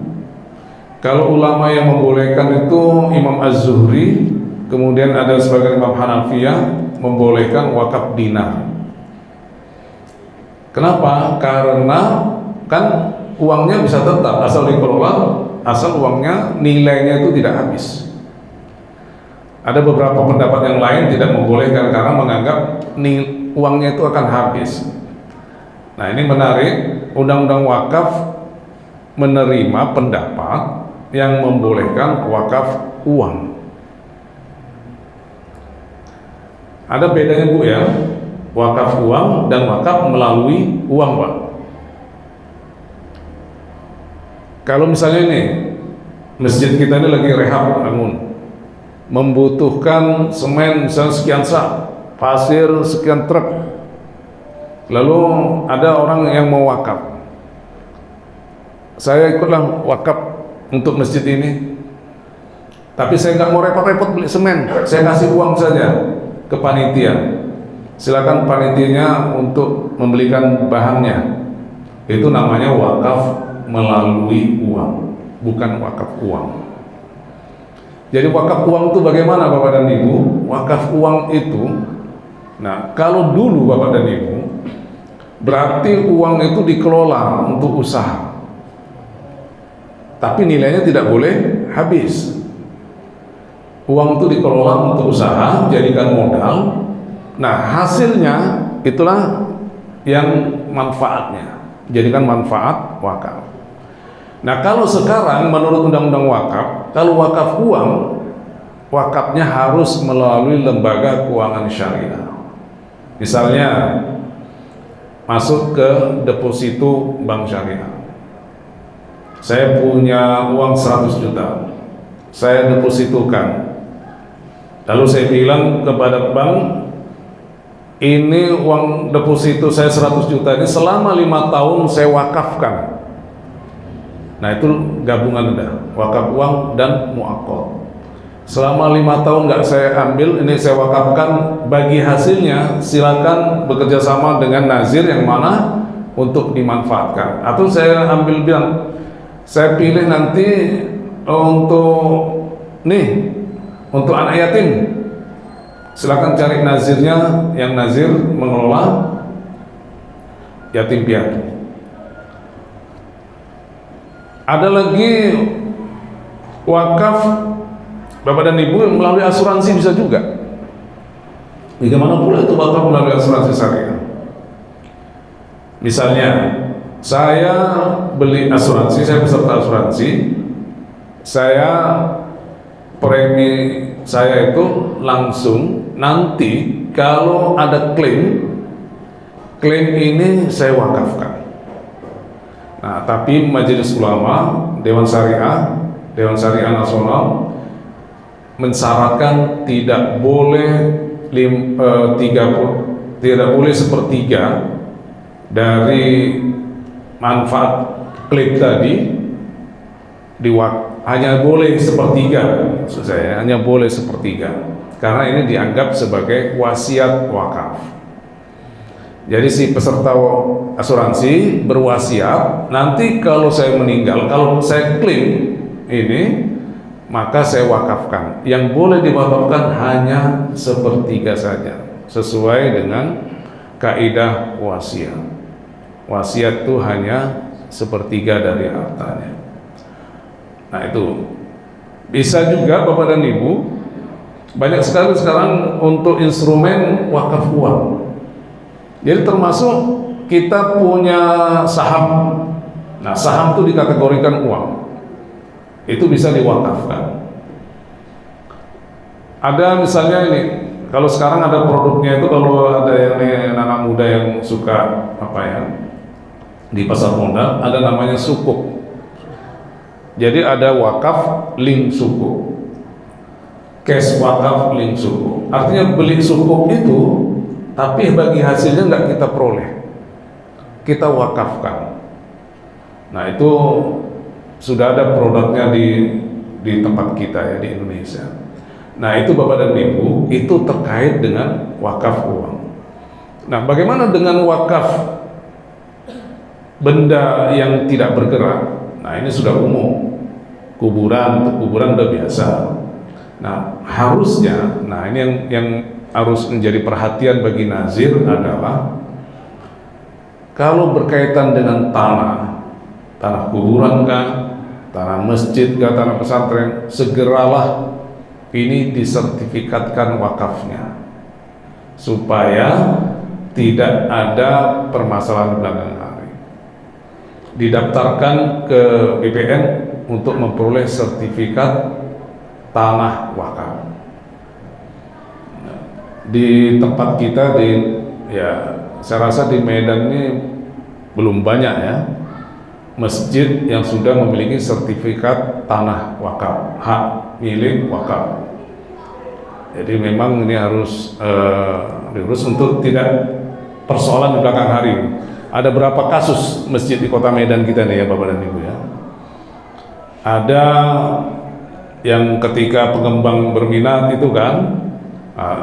Kalau ulama yang membolehkan itu Imam Az-Zuhri, kemudian ada sebagian Imam Hanafiyah membolehkan wakaf dinar. Kenapa? Karena kan uangnya bisa tetap asal dikelola, asal uangnya nilainya itu tidak habis. Ada beberapa pendapat yang lain tidak membolehkan karena menganggap uangnya itu akan habis. Nah, ini menarik, Undang-Undang Wakaf menerima pendapat yang membolehkan wakaf uang. Ada bedanya Bu ya, wakaf uang dan wakaf melalui uang Pak. Kalau misalnya ini masjid kita ini lagi rehab bangun, membutuhkan semen misalnya sekian sak, pasir sekian truk, lalu ada orang yang mau wakaf, saya ikutlah wakaf untuk masjid ini, tapi saya nggak mau repot-repot beli semen, saya kasih uang saja ke panitia, silakan panitianya untuk membelikan bahannya. Itu namanya wakaf melalui uang, bukan wakaf uang. Jadi wakaf uang itu bagaimana Bapak dan Ibu? Wakaf uang itu, nah kalau dulu Bapak dan Ibu, berarti uang itu dikelola untuk usaha, tapi nilainya tidak boleh habis. Uang itu dikelola untuk usaha, jadikan modal. Nah hasilnya itulah yang manfaatnya, jadikan manfaat wakaf. Nah kalau sekarang menurut Undang-Undang Wakaf, kalau wakaf uang, wakafnya harus melalui lembaga keuangan syariah. Misalnya masuk ke deposito bank syariah. Saya punya uang 100 juta, saya depositokan. Lalu saya bilang kepada bank, ini uang deposito saya 100 juta ini selama 5 tahun saya wakafkan. Nah itu gabungan udah, wakaf uang dan mu'aqqad. Selama 5 tahun nggak saya ambil, ini saya wakafkan, bagi hasilnya silakan bekerja sama dengan nazir yang mana untuk dimanfaatkan. Atau saya ambil bilang, saya pilih nanti untuk untuk anak yatim, silakan cari nazirnya yang nazir mengelola yatim piatu. Ada lagi wakaf Bapak dan Ibu melalui asuransi bisa juga. Bagaimana pula itu wakaf melalui asuransi syariah? Misalnya saya beli asuransi, saya peserta asuransi, saya premi saya itu langsung nanti kalau ada klaim ini saya wakafkan. Nah, tapi Majelis Ulama, Dewan Syariah Nasional mensyaratkan tidak boleh tidak boleh sepertiga dari manfaat klaim tadi hanya boleh sepertiga, maksud saya hanya boleh sepertiga, karena ini dianggap sebagai wasiat wakaf. Jadi si peserta asuransi berwasiat, nanti kalau saya meninggal, kalau saya klaim ini, maka saya wakafkan. Yang boleh diwakafkan hanya sepertiga saja, sesuai dengan kaidah wasiat. Wasiat itu hanya sepertiga dari hartanya. Nah itu bisa juga Bapak dan Ibu, banyak sekali sekarang untuk instrumen wakaf uang. Jadi termasuk kita punya saham. Nah saham itu dikategorikan uang, itu bisa diwakafkan. Ada misalnya ini, kalau sekarang ada produknya itu, kalau ada yang anak muda yang suka di pasar modal, ada namanya sukuk. Jadi ada wakaf link sukuk, cash wakaf link sukuk. Artinya beli sukuk itu, tapi bagi hasilnya nggak kita peroleh, kita wakafkan. Nah itu sudah ada produknya di tempat kita ya, di Indonesia. Nah itu Bapak dan Ibu, itu terkait dengan wakaf uang. Nah bagaimana dengan wakaf benda yang tidak bergerak? Nah ini sudah umum, kuburan udah biasa. Nah harusnya, nah ini yang harus menjadi perhatian bagi nazir adalah kalau berkaitan dengan tanah kuburan kah, tanah masjid kah, tanah pesantren, segeralah ini disertifikatkan wakafnya supaya tidak ada permasalahan belakangan hari. Didaftarkan ke BPN untuk memperoleh sertifikat tanah wakaf. Di tempat kita saya rasa di Medan ini belum banyak ya masjid yang sudah memiliki sertifikat tanah wakaf, hak milik wakaf. Jadi memang ini harus diurus untuk tidak persoalan di belakang hari. Ada berapa kasus masjid di kota Medan kita nih ya Bapak dan Ibu ya. Ada yang ketika pengembang berminat itu kan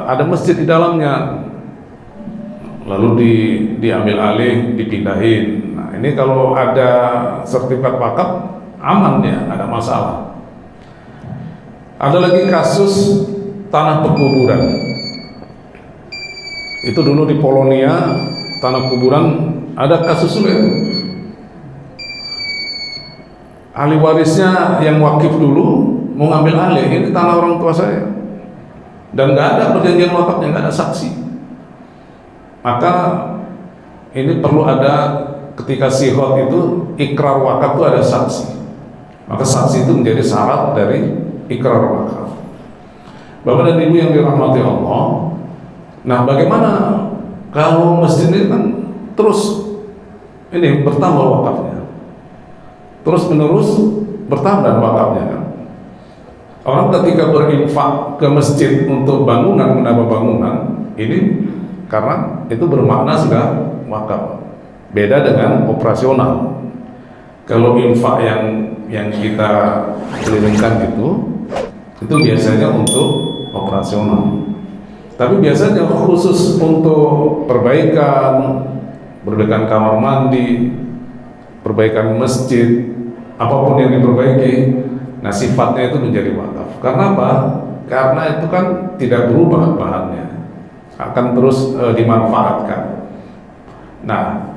ada masjid di dalamnya, lalu diambil alih, dipindahin. Nah ini kalau ada sertifikat wakaf aman ya, ada masalah. Ada lagi kasus tanah pekuburan. Itu dulu di Polonia, tanah kuburan ada kasus itu. Ahli warisnya yang wakif dulu mau ngambil alih, ini tanah orang tua saya, dan nggak ada perjanjian wakafnya, nggak ada saksi. Maka ini perlu ada, ketika sihot itu ikrar wakaf itu ada saksi. Maka saksi itu menjadi syarat dari ikrar wakaf. Bapak dan Ibu yang dirahmati Allah, nah bagaimana kalau masjid ini kan terus ini bertambah wakafnya, terus menerus bertambah wakafnya kan? Orang ketika berinfak ke masjid untuk bangunan, menambah bangunan, ini karena itu bermakna sudah wakaf. Beda dengan operasional. Kalau infak yang kita kelilingkan itu biasanya untuk operasional. Tapi biasanya khusus untuk perbaikan kamar mandi, perbaikan masjid, apapun yang diperbaiki, nah sifatnya itu menjadi wakaf. Karena apa? Karena itu kan tidak berubah bahannya, akan terus dimanfaatkan. Nah,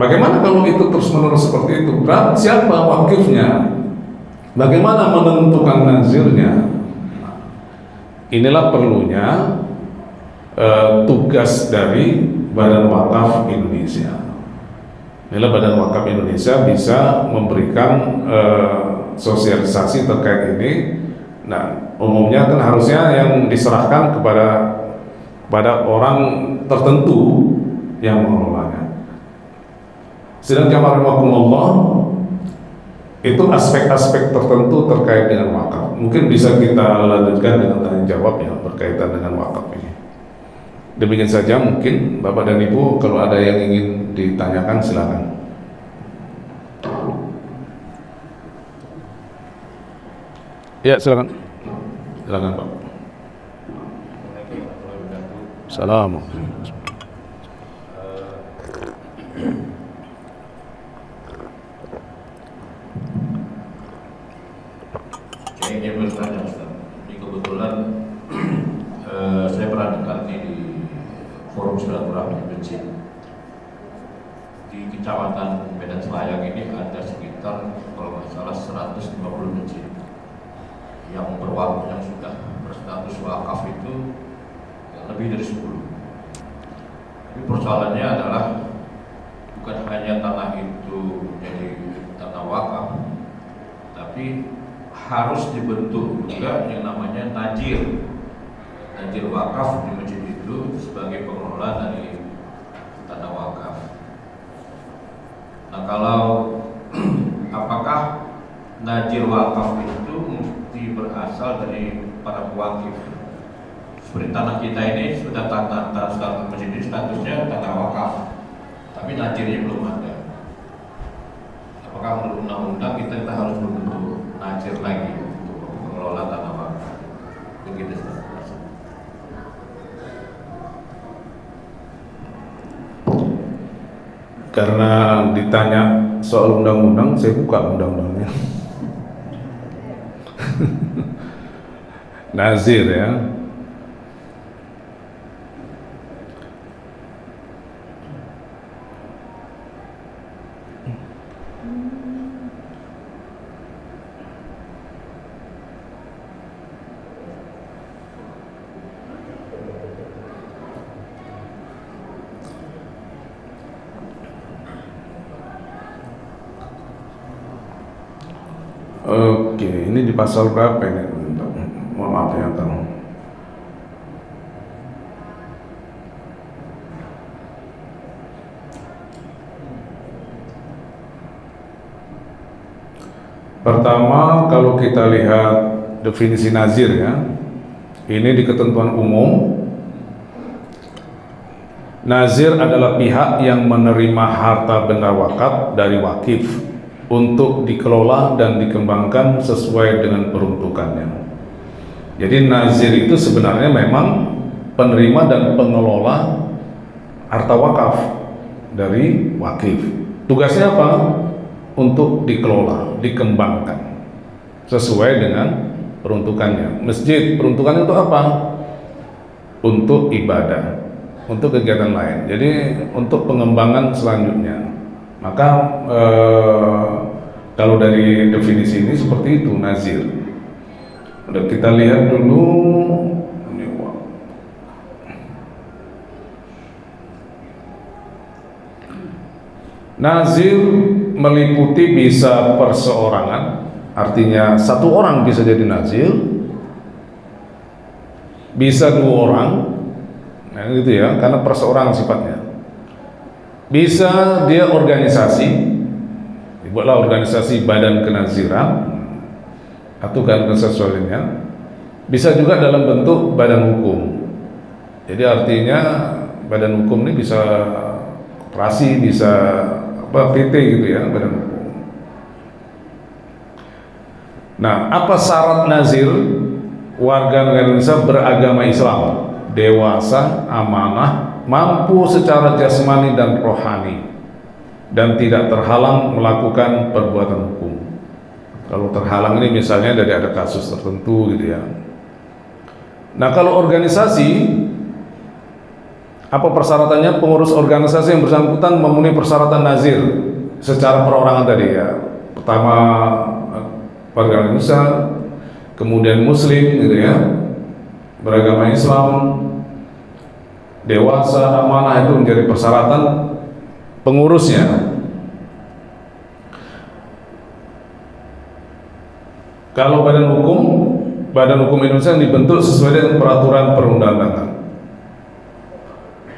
bagaimana kalau itu terus-menerus seperti itu? Siapa wakifnya? Bagaimana menentukan nazirnya? Inilah perlunya tugas dari Badan Wakaf Indonesia. Inilah Badan Wakaf Indonesia bisa memberikan sosialisasi terkait ini. Nah, umumnya kan harusnya yang diserahkan kepada orang tertentu yang mengelolanya. Sedangkan rahimahumullah, itu aspek-aspek tertentu terkait dengan wakaf. Mungkin bisa kita lanjutkan dengan tanya jawab ya berkaitan dengan wakaf ini. Demikian saja mungkin Bapak dan Ibu, kalau ada yang ingin ditanyakan silakan. Ya silakan. Silakan Pak. Assalamualaikum. Saya ingin bertanya Ustaz. Ini kebetulan saya pernah dengar di forum silaturahmi masjid di Kecamatan Medan Selayang ini ada sekitar kalau nggak salah 150 masjid yang yang sudah berstatus wakaf itu lebih dari 10. Tapi persoalannya adalah bukan hanya tanah itu menjadi tanah wakaf, tapi harus dibentuk juga yang namanya najir wakaf di masjid itu sebagai pengelola dari tanah wakaf. Nah, kalau apakah najir wakaf itu mesti berasal dari para pewakif? Seperti tanah kita ini sudah tanah masjid ini statusnya tanah wakaf, tapi najirnya belum ada. Apakah menurut undang-undang kita harus membentuk najir lagi untuk mengelola tanah wakaf? Begitu Ustaz. Karena ditanya soal undang-undang, saya buka undang-undangnya. Nazir ya. Oke, ini di pasal berapa ini? Mohon maaf ya, tahu. Pertama, kalau kita lihat definisi nazir ya, ini di ketentuan umum. Nazir adalah pihak yang menerima harta benda wakaf dari wakif untuk dikelola dan dikembangkan sesuai dengan peruntukannya. Jadi nazir itu sebenarnya memang penerima dan pengelola harta wakaf dari wakif. Tugasnya apa? Untuk dikelola, dikembangkan sesuai dengan peruntukannya. Masjid peruntukannya untuk apa? Untuk ibadah, untuk kegiatan lain. Jadi untuk pengembangan selanjutnya. Maka kalau dari definisi ini seperti itu nazir. Udah kita lihat dulu ini, nazir meliputi bisa perseorangan, artinya satu orang bisa jadi nazir, bisa dua orang, nah gitu ya, karena perseorangan sifatnya. Bisa dia organisasi, dibuatlah organisasi badan kenaziran atau kan sesuatunya. Bisa juga dalam bentuk badan hukum. Jadi artinya badan hukum ini bisa koperasi, bisa apa PT gitu ya, badan hukum. Nah, apa syarat nazir? Warga negara Indonesia beragama Islam, dewasa, amanah, mampu secara jasmani dan rohani, dan tidak terhalang melakukan perbuatan hukum. Kalau terhalang ini misalnya dari ada kasus tertentu gitu ya. Nah, kalau organisasi, apa persyaratannya? Pengurus organisasi yang bersangkutan memenuhi persyaratan nazir secara perorangan tadi ya. Pertama warga Indonesia, kemudian muslim gitu ya, beragama Islam, dewasa, amanah, itu menjadi persyaratan pengurusnya. Kalau badan hukum Indonesia yang dibentuk sesuai dengan peraturan perundang-undangan.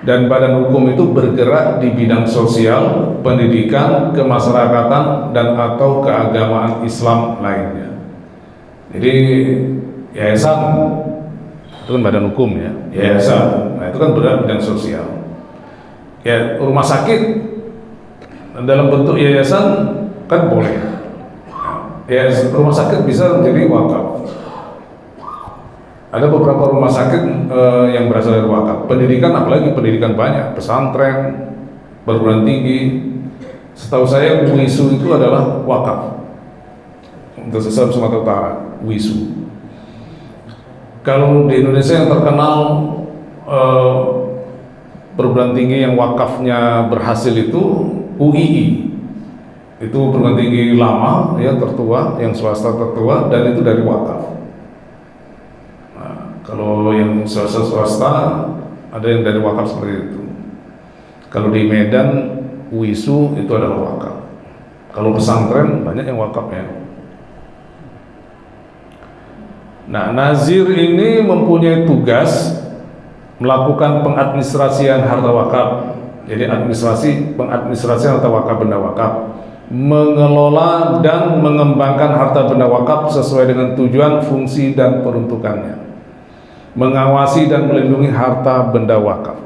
Dan badan hukum itu bergerak di bidang sosial, pendidikan, kemasyarakatan, dan atau keagamaan Islam lainnya. Jadi yayasan itu kan badan hukum ya, yayasan, nah itu kan bergerak di bidang sosial. Ya, rumah sakit dalam bentuk yayasan kan boleh. Ya, rumah sakit bisa menjadi wakaf. Ada beberapa rumah sakit yang berasal dari wakaf. Pendidikan, apalagi pendidikan banyak, pesantren, perguruan tinggi. Setahu saya WISU itu adalah wakaf untuk Sumatera Utara, WISU. Kalau di Indonesia yang terkenal perguruan tinggi yang wakafnya berhasil itu UII. Itu perguruan tinggi lama ya, tertua, yang swasta tertua, dan itu dari wakaf. Nah, kalau yang swasta ada yang dari wakaf seperti itu. Kalau di Medan WISU itu adalah wakaf. Kalau pesantren banyak yang wakaf ya. Nah, nazir ini mempunyai tugas melakukan pengadministrasian harta wakaf. Jadi pengadministrasian harta wakaf, benda wakaf, mengelola dan mengembangkan harta benda wakaf sesuai dengan tujuan, fungsi, dan peruntukannya, mengawasi dan melindungi harta benda wakaf,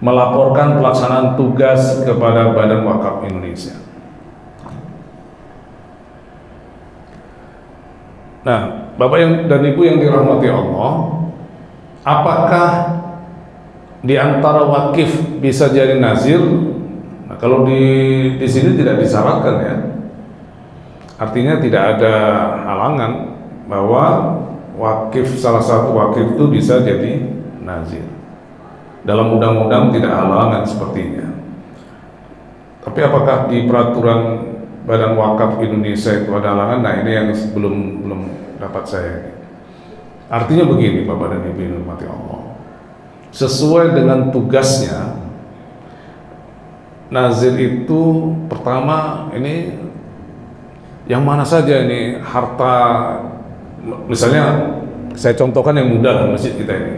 melaporkan pelaksanaan tugas kepada Badan Wakaf Indonesia. Nah, Bapak dan Ibu yang dirahmati Allah, apakah di antara wakif bisa jadi nazir? Nah, kalau di sini tidak disyaratkan ya. Artinya tidak ada halangan bahwa wakif, salah satu wakif itu bisa jadi nazir. Dalam undang-undang tidak halangan sepertinya. Tapi apakah di peraturan Badan Wakaf Indonesia itu ada halangan? Nah, ini yang belum dapat saya. Artinya begini, Bapak dan Ibu yang dirahmati Allah. Sesuai dengan tugasnya, nazir itu pertama ini yang mana saja ini harta, misalnya saya contohkan yang mudah masjid kita ini.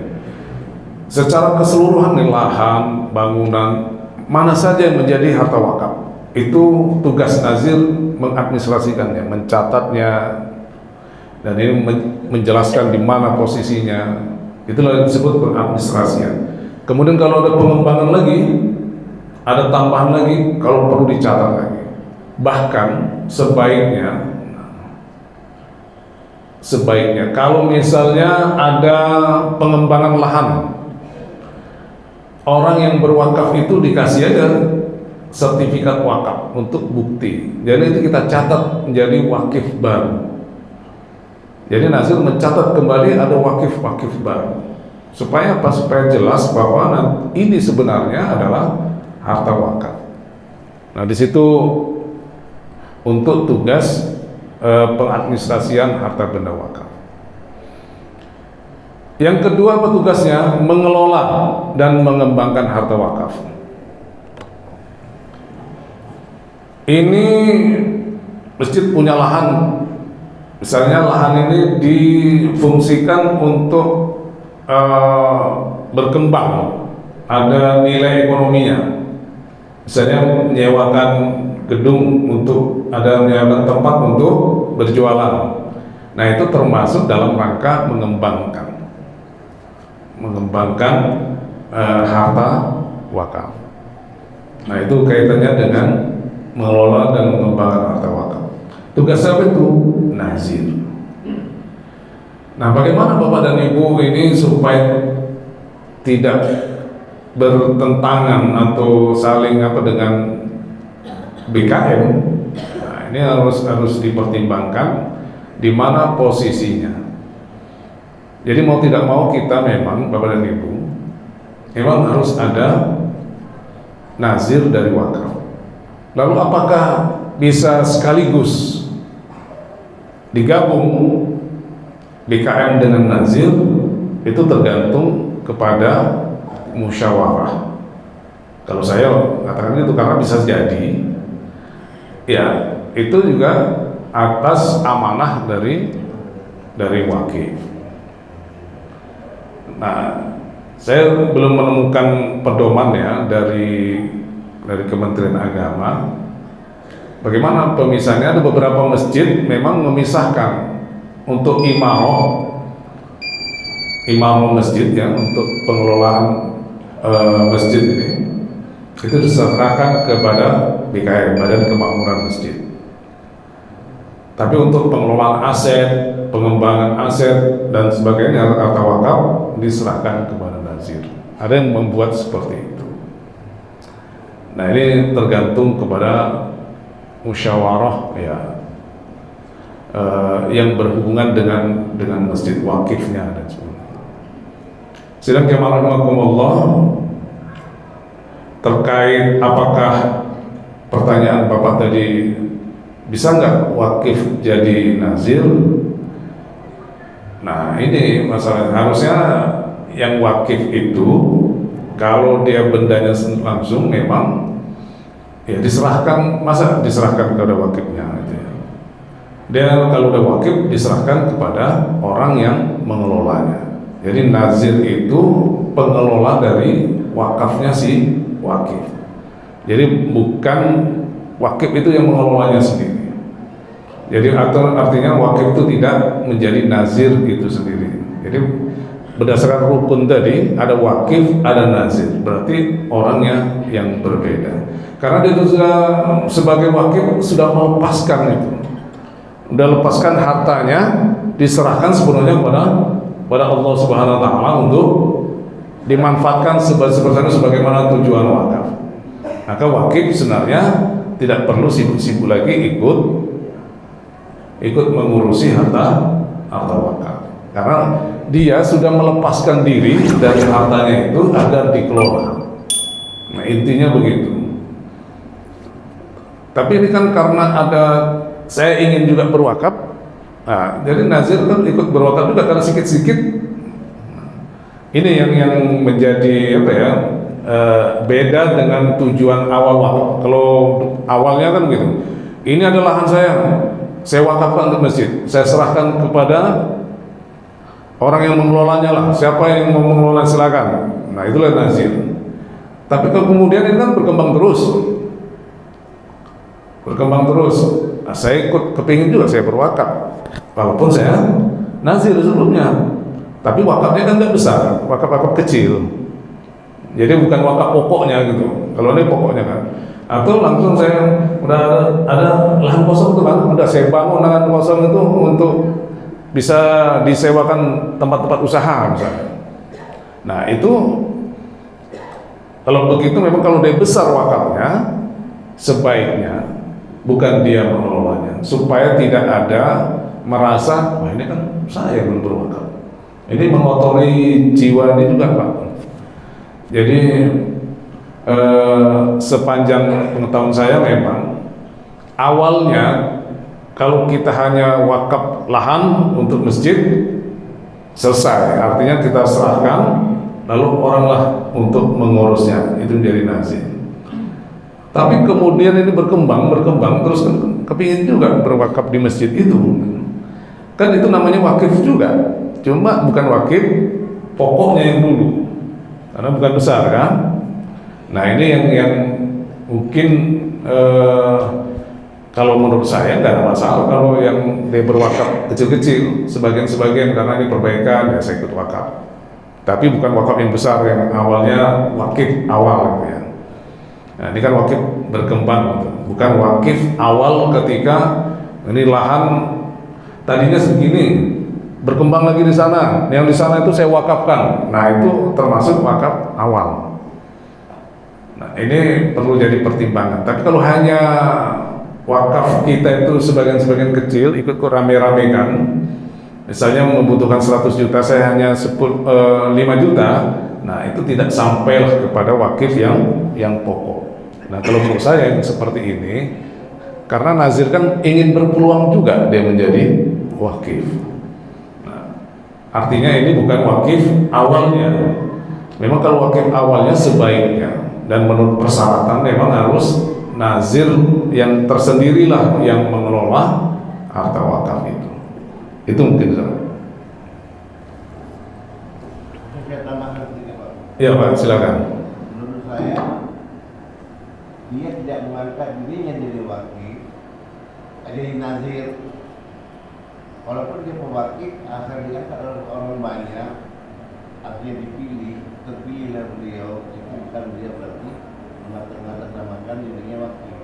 Secara keseluruhan nih, lahan, bangunan, mana saja yang menjadi harta wakaf. Itu tugas nazir mengadministrasikannya, mencatatnya, dan ini menjelaskan di mana posisinya. Itulah yang disebut pengadministrasian. Kemudian kalau ada pengembangan lagi, ada tambahan lagi, kalau perlu dicatat lagi. Bahkan sebaiknya kalau misalnya ada pengembangan lahan, orang yang berwakaf itu dikasih aja sertifikat wakaf untuk bukti. Jadi itu kita catat menjadi wakif baru. Jadi nazir mencatat kembali ada wakif-wakif baru. Supaya apa? Supaya jelas bahwa ini sebenarnya adalah harta wakaf. Nah, di situ untuk tugas pengadministrasian harta benda wakaf. Yang kedua, petugasnya mengelola dan mengembangkan harta wakaf. Ini masjid punya lahan, misalnya lahan ini difungsikan untuk berkembang, ada nilai ekonominya. Misalnya menyewakan gedung untuk, ada menyewakan tempat untuk berjualan. Nah, itu termasuk dalam rangka mengembangkan harta wakaf. Nah, itu kaitannya dengan mengelola dan mengembangkan harta wakaf. Tugas siapa itu? Nazir. Nah, bagaimana Bapak dan Ibu ini supaya tidak bertentangan atau saling dengan BKM? Nah, ini harus dipertimbangkan di mana posisinya. Jadi mau tidak mau kita memang, Bapak dan Ibu, memang harus ada nazir dari wakaf. Lalu apakah bisa sekaligus digabung BKM dengan nazir? Itu tergantung kepada musyawarah. Kalau saya katakan itu karena bisa jadi, ya itu juga atas amanah dari wakif. Nah, saya belum menemukan pedoman ya dari Kementerian Agama. Bagaimana pemisahnya? Ada beberapa masjid memang memisahkan untuk imaroh masjid ya, untuk pengelolaan masjid ini itu diserahkan kepada BKM, Badan Kemakmuran Masjid. Tapi untuk pengelolaan aset, pengembangan aset dan sebagainya, harta wakaf diserahkan kepada nazir. Ada yang membuat seperti itu. Nah, ini tergantung kepada musyawarah ya, yang berhubungan dengan masjid wakifnya dan sebagainya. Sidang jamaah rahimakumullah, terkait apakah pertanyaan Bapak tadi, bisa nggak wakif jadi nazir? Nah, ini masalah. Harusnya yang wakif itu kalau dia bendanya langsung memang ya diserahkan, masa diserahkan kepada wakifnya gitu ya. Dia kalau udah wakif diserahkan kepada orang yang mengelolanya. Jadi nazir itu pengelola dari wakafnya si wakif. Jadi bukan wakif itu yang mengelolanya sendiri. Jadi artinya wakif itu tidak menjadi nazir itu sendiri. Jadi berdasarkan rukun tadi, ada wakif, ada nazir. Berarti orangnya yang berbeda. Karena dia sudah sebagai wakif sudah melepaskan itu, sudah lepaskan hartanya, diserahkan sepenuhnya kepada Allah Subhanahu Wa Taala untuk dimanfaatkan sebagaimana tujuan wakaf. Maka wakif sebenarnya tidak perlu sibuk-sibuk lagi ikut mengurusi harta wakaf. karena dia sudah melepaskan diri dari hartanya itu agar dikelola. Nah, intinya begitu. Tapi ini kan karena ada saya ingin juga berwakaf, nah, jadi nazir kan ikut berwakaf juga karena sedikit-sedikit. Ini yang menjadi apa ya, beda dengan tujuan awal wakaf. Kalau awalnya kan gitu, ini adalah lahan saya wakafkan untuk masjid, saya serahkan kepada orang yang mengelolanya lah, siapa yang mau mengelola silakan. Nah, itulah nazir. Tapi kalau kemudian ini kan berkembang terus. Nah, saya ikut kepingin juga saya berwakaf, walaupun saya nazir sebelumnya. Tapi wakafnya kan nggak besar, wakaf kecil. Jadi bukan wakaf pokoknya gitu. Kalau ini pokoknya kan. Atau langsung saya udah ada lahan kosong itu kan, udah saya bangun lahan kosong itu untuk bisa disewakan tempat-tempat usaha misalnya. Nah itu kalau begitu memang kalau dia besar wakafnya, sebaiknya bukan dia mengelolanya, supaya tidak ada merasa wah ini kan saya belum berwakaf. Ini mengotori jiwa ini juga Pak. Jadi sepanjang pengetahuan saya memang awalnya kalau kita hanya wakaf lahan untuk masjid selesai, artinya kita serahkan lalu oranglah untuk mengurusnya, itu menjadi nazir. Tapi kemudian ini berkembang terus kepingin juga berwakaf di masjid itu, kan itu namanya wakif juga, cuma bukan wakif pokoknya yang dulu, karena bukan besar kan. Nah ini yang mungkin kalau menurut saya nggak ada masalah kalau yang dia berwakaf kecil-kecil, sebagian-sebagian karena ini perbaikan ya saya ikut wakaf. Tapi bukan wakaf yang besar yang awalnya wakif awal gitu ya. Nah ini kan wakif berkembang gitu. Bukan wakif awal ketika ini lahan tadinya segini berkembang lagi di sana, yang di sana itu saya wakafkan. Nah itu termasuk wakaf awal. Nah ini perlu jadi pertimbangan. Tapi kalau hanya wakaf kita itu sebagian-sebagian kecil ikut rame-ramekan, misalnya membutuhkan 100 juta saya hanya 5 juta, nah itu tidak sampai kepada wakif yang pokok. Nah kalau menurut saya yang seperti ini, karena nazir kan ingin berpeluang juga dia menjadi wakif. Nah, artinya ini bukan wakif awalnya. Memang kalau wakif awalnya sebaiknya dan menurut persyaratan memang harus nazir yang tersendirilah yang mengelola harta wakaf itu. Itu mungkin saja. Saya tambahkan sedikit Pak. Iya Pak, silakan. Menurut saya dia tidak mengangkat dirinya jadi wakil, jadi nazir. Walaupun dia pewakil, asal diangkat oleh orang banyak, artinya terpilih beliau, itu bukan dia berarti mengatasnamakan dirinya wakil.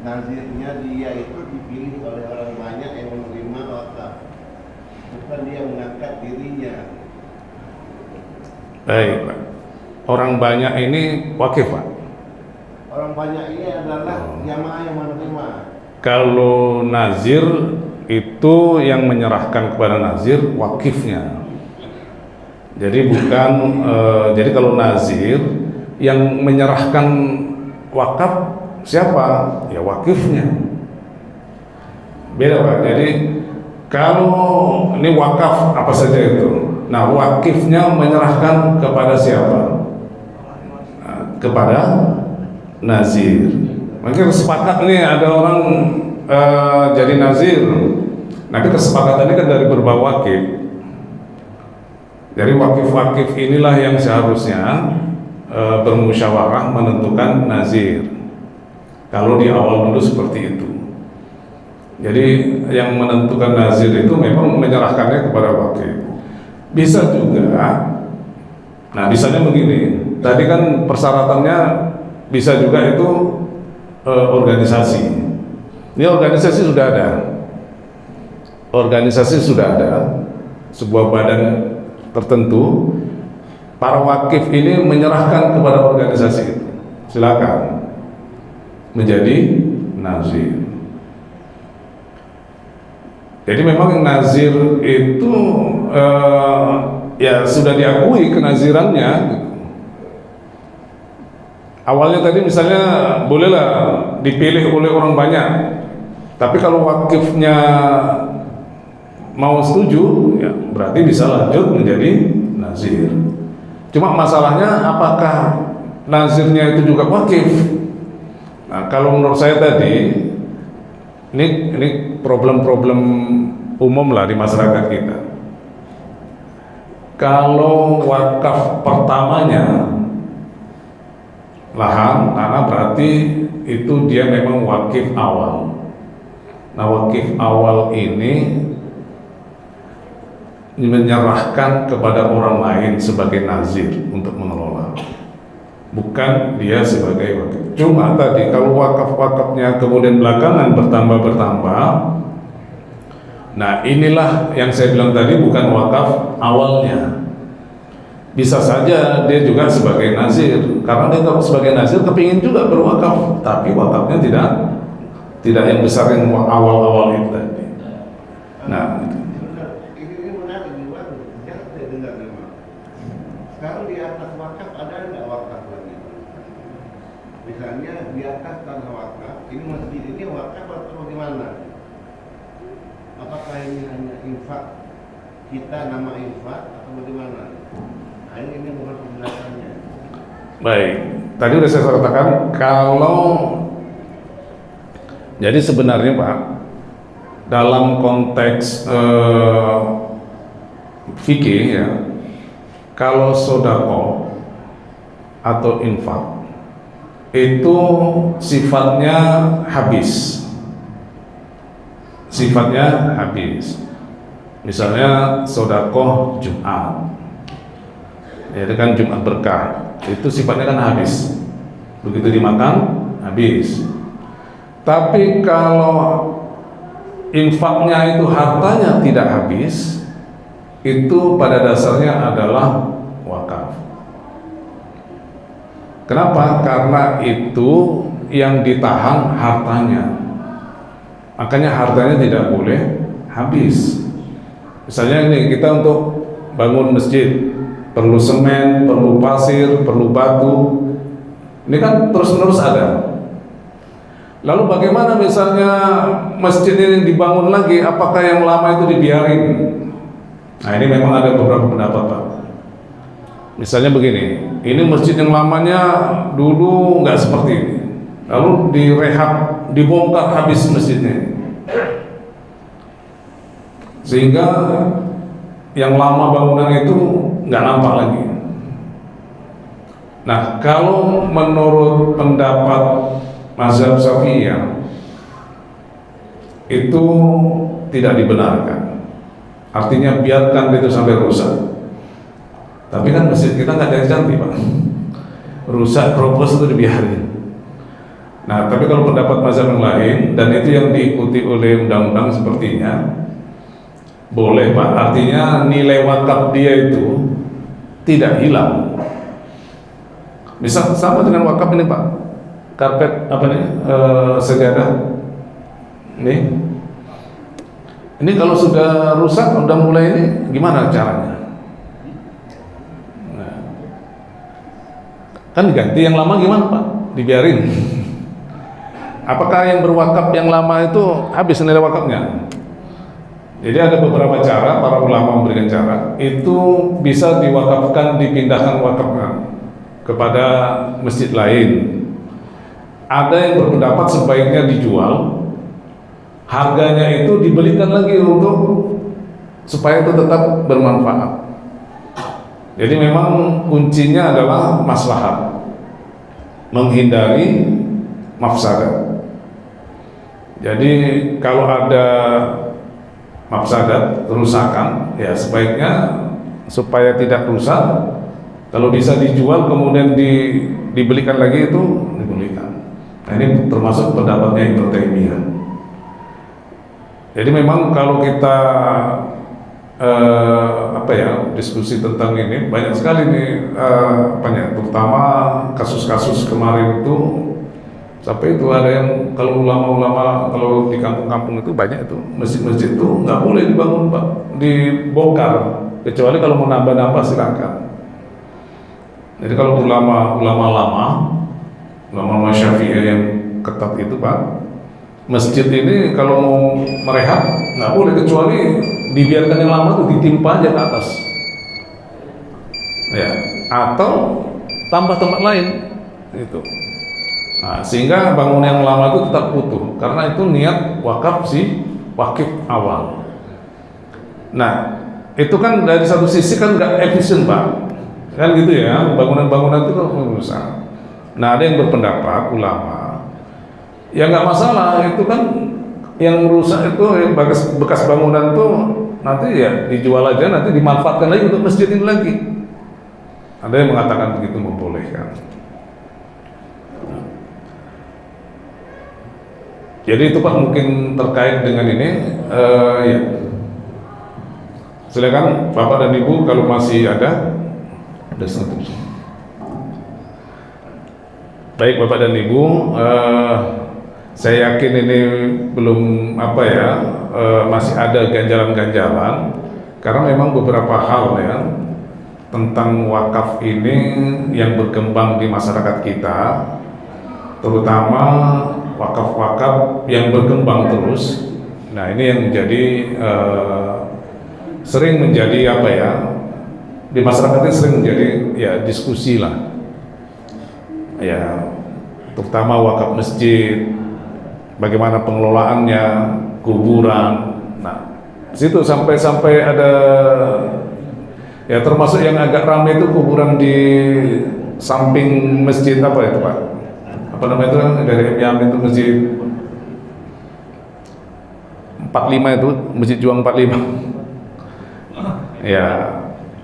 Nazirnya dia itu dipilih oleh orang banyak yang menerima wakaf, bukan dia mengangkat dirinya. Baik Pak. Orang banyak ini wakif Pak? Orang banyak ini adalah jamaah yang menerima. Kalau nazir itu yang menyerahkan kepada nazir wakifnya. Jadi bukan jadi kalau nazir yang menyerahkan wakaf siapa? Ya wakifnya. Beda Pak. Jadi kalau ini wakaf apa saja itu. Nah wakifnya menyerahkan kepada siapa? Nah, kepada nazir. Mungkin sepakat nih ada orang jadi nazir. Nanti kesepakatannya kan dari beberapa wakif. Jadi wakif-wakif inilah yang seharusnya bermusyawarah menentukan nazir. Kalau di awal dulu seperti itu. Jadi yang menentukan nazir itu memang menyerahkannya kepada wakif. Bisa juga. Nah, bisanya begini. Tadi kan persyaratannya bisa juga itu organisasi. Ini organisasi sudah ada. Organisasi sudah ada. Sebuah badan tertentu, para wakif ini menyerahkan kepada organisasi itu. Silakan menjadi nazir. Jadi memang yang nazir itu ya sudah diakui kenazirannya gitu. Awalnya tadi misalnya bolehlah dipilih oleh orang banyak, tapi kalau wakifnya mau setuju, ya berarti bisa lanjut menjadi nazir. Cuma masalahnya apakah nazirnya itu juga wakif? Nah, kalau menurut saya tadi ini problem-problem umum lah di masyarakat kita. Kalau wakaf pertamanya lahan, tanah, berarti itu dia memang wakif awal. Nah, wakif awal ini menyerahkan kepada orang lain sebagai nazir untuk mengelola, bukan dia sebagai wakif. Cuma tadi kalau wakaf-wakafnya kemudian belakangan bertambah, nah inilah yang saya bilang tadi, bukan wakaf awalnya. Bisa saja dia juga sebagai nazir, karena dia sebagai nazir kepingin juga berwakaf, tapi wakafnya tidak yang besar yang awal-awal itu tadi. Nah, ini menarik juga, jangan saya dengar memang. Sekarang di atas wakaf ada nggak wakaf lagi? Misalnya di atas tanah wakaf, ini masjid ini wakaf atau bagaimana? Apakah ini hanya infak, kita nama infak atau bagaimana? Nah, ini bukan penjelasannya. baik, tadi sudah saya katakan kalau jadi sebenarnya Pak, dalam konteks fikih ya, kalau sodako atau infak itu sifatnya habis. Misalnya sodakoh Jumat, ya itu kan Jumat berkah, itu sifatnya kan habis, begitu dimakan habis. Tapi kalau infaknya itu hartanya tidak habis, itu pada dasarnya adalah wakaf. Kenapa? Karena itu yang ditahan hartanya, makanya hartanya tidak boleh habis. Misalnya ini kita untuk bangun masjid, perlu semen, perlu pasir, perlu batu, ini kan terus-menerus ada. Lalu bagaimana misalnya masjid ini dibangun lagi, apakah yang lama itu dibiarin? Nah, ini memang ada beberapa pendapat Pak. Misalnya begini, ini masjid yang lamanya dulu nggak seperti ini, lalu direhab, dibongkar habis masjidnya, sehingga yang lama bangunan itu nggak nampak lagi. Nah, kalau menurut pendapat mazhab Syafi'iyah itu tidak dibenarkan. Artinya biarkan itu sampai rusak. Tapi kan masjid kita nggak ada yang cantik Pak. Rusak, keropos itu dibiarin. Nah, tapi kalau pendapat mazhab yang lain, dan itu yang diikuti oleh undang-undang sepertinya, boleh Pak. Artinya nilai wakaf dia itu tidak hilang. Misal sama dengan wakaf ini Pak, karpet apa nih, sejadah ini kalau sudah rusak, udah mulai ini gimana caranya? Nah, kan diganti yang lama gimana Pak? Dibiarin. Apakah yang berwakaf yang lama itu habis nilai wakafnya? Jadi ada beberapa cara, para ulama memberikan cara, itu bisa diwakafkan, dipindahkan wakafnya kepada masjid lain. Ada yang berpendapat sebaiknya dijual, harganya itu dibelikan lagi untuk supaya itu tetap bermanfaat. Jadi memang kuncinya adalah maslahat, menghindari mafsadat. Jadi kalau ada mafsadat, kerusakan, ya sebaiknya supaya tidak rusak, kalau bisa dijual kemudian dibelikan lagi, itu dibelikan. Nah, ini termasuk pendapatnya Ibnu Taimiyah. Jadi memang kalau kita diskusi tentang ini, banyak sekali nih terutama kasus-kasus kemarin itu Sampai itu ada yang kalau ulama-ulama kalau di kampung-kampung itu banyak itu masjid-masjid itu nggak boleh dibangun Pak, dibongkar kecuali kalau mau nambah-nambah silakan. Jadi kalau ulama lama Syafi'i yang ketat itu Pak, masjid ini kalau mau merehab nggak boleh kecuali dibiarkan yang lama itu ditimpa aja ke atas, ya, atau tambah tempat lain itu. Nah, sehingga bangunan yang lama itu tetap utuh karena itu niat wakaf si wakif awal. Nah, itu kan dari satu sisi kan nggak efisien Pak, kan gitu ya, bangunan-bangunan itu kan rusak. Nah, ada yang berpendapat ulama ya nggak masalah, itu kan yang rusak itu yang bekas bangunan itu nanti ya dijual aja, nanti dimanfaatkan lagi untuk masjid ini lagi. Ada yang mengatakan begitu membolehkan. Jadi itu Pak mungkin terkait dengan ini, ya. Silakan Bapak dan Ibu kalau masih ada satu. Baik Bapak dan Ibu, saya yakin ini belum apa ya, masih ada ganjalan-ganjalan karena memang beberapa hal ya tentang wakaf ini yang berkembang di masyarakat kita, terutama wakaf-wakaf yang berkembang terus. Nah ini yang menjadi sering menjadi apa ya, di masyarakat ini sering menjadi ya diskusi lah ya, terutama wakaf masjid, bagaimana pengelolaannya, kuburan. Nah situ sampai ada ya, termasuk yang agak ramai itu kuburan di samping masjid apa itu Pak, apa namanya itu dari Yamin itu masjid 45 itu, Masjid Juang 45. Ya,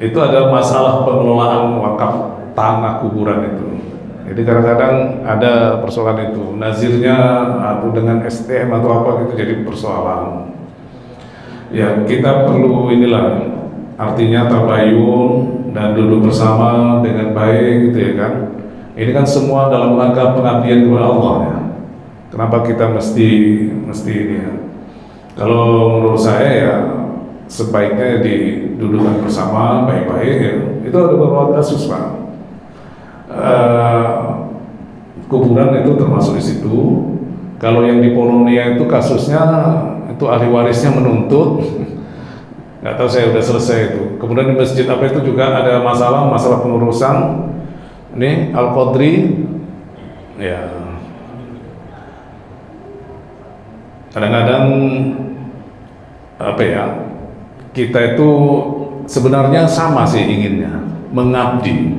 itu ada masalah pengelolaan wakaf tanah kuburan itu. Jadi kadang-kadang ada persoalan itu, nazirnya atau dengan STM atau apa gitu jadi persoalan. Ya, kita perlu inilah, artinya tabayun dan duduk bersama dengan baik gitu ya kan. Ini kan semua dalam rangka pengabdian kepada Allah ya. Kenapa kita mesti ini ya? Kalau menurut saya ya sebaiknya didudukkan bersama baik-baik ya. Itu ada beberapa kasus Pak. Kuburan itu termasuk di situ. Kalau yang di Polonia itu kasusnya itu ahli warisnya menuntut. Nggak tahu saya udah selesai itu. Kemudian di masjid apa itu juga ada masalah pengurusan. Ini Al-Qadri ya, kadang-kadang apa ya, kita itu sebenarnya sama sih inginnya mengabdi,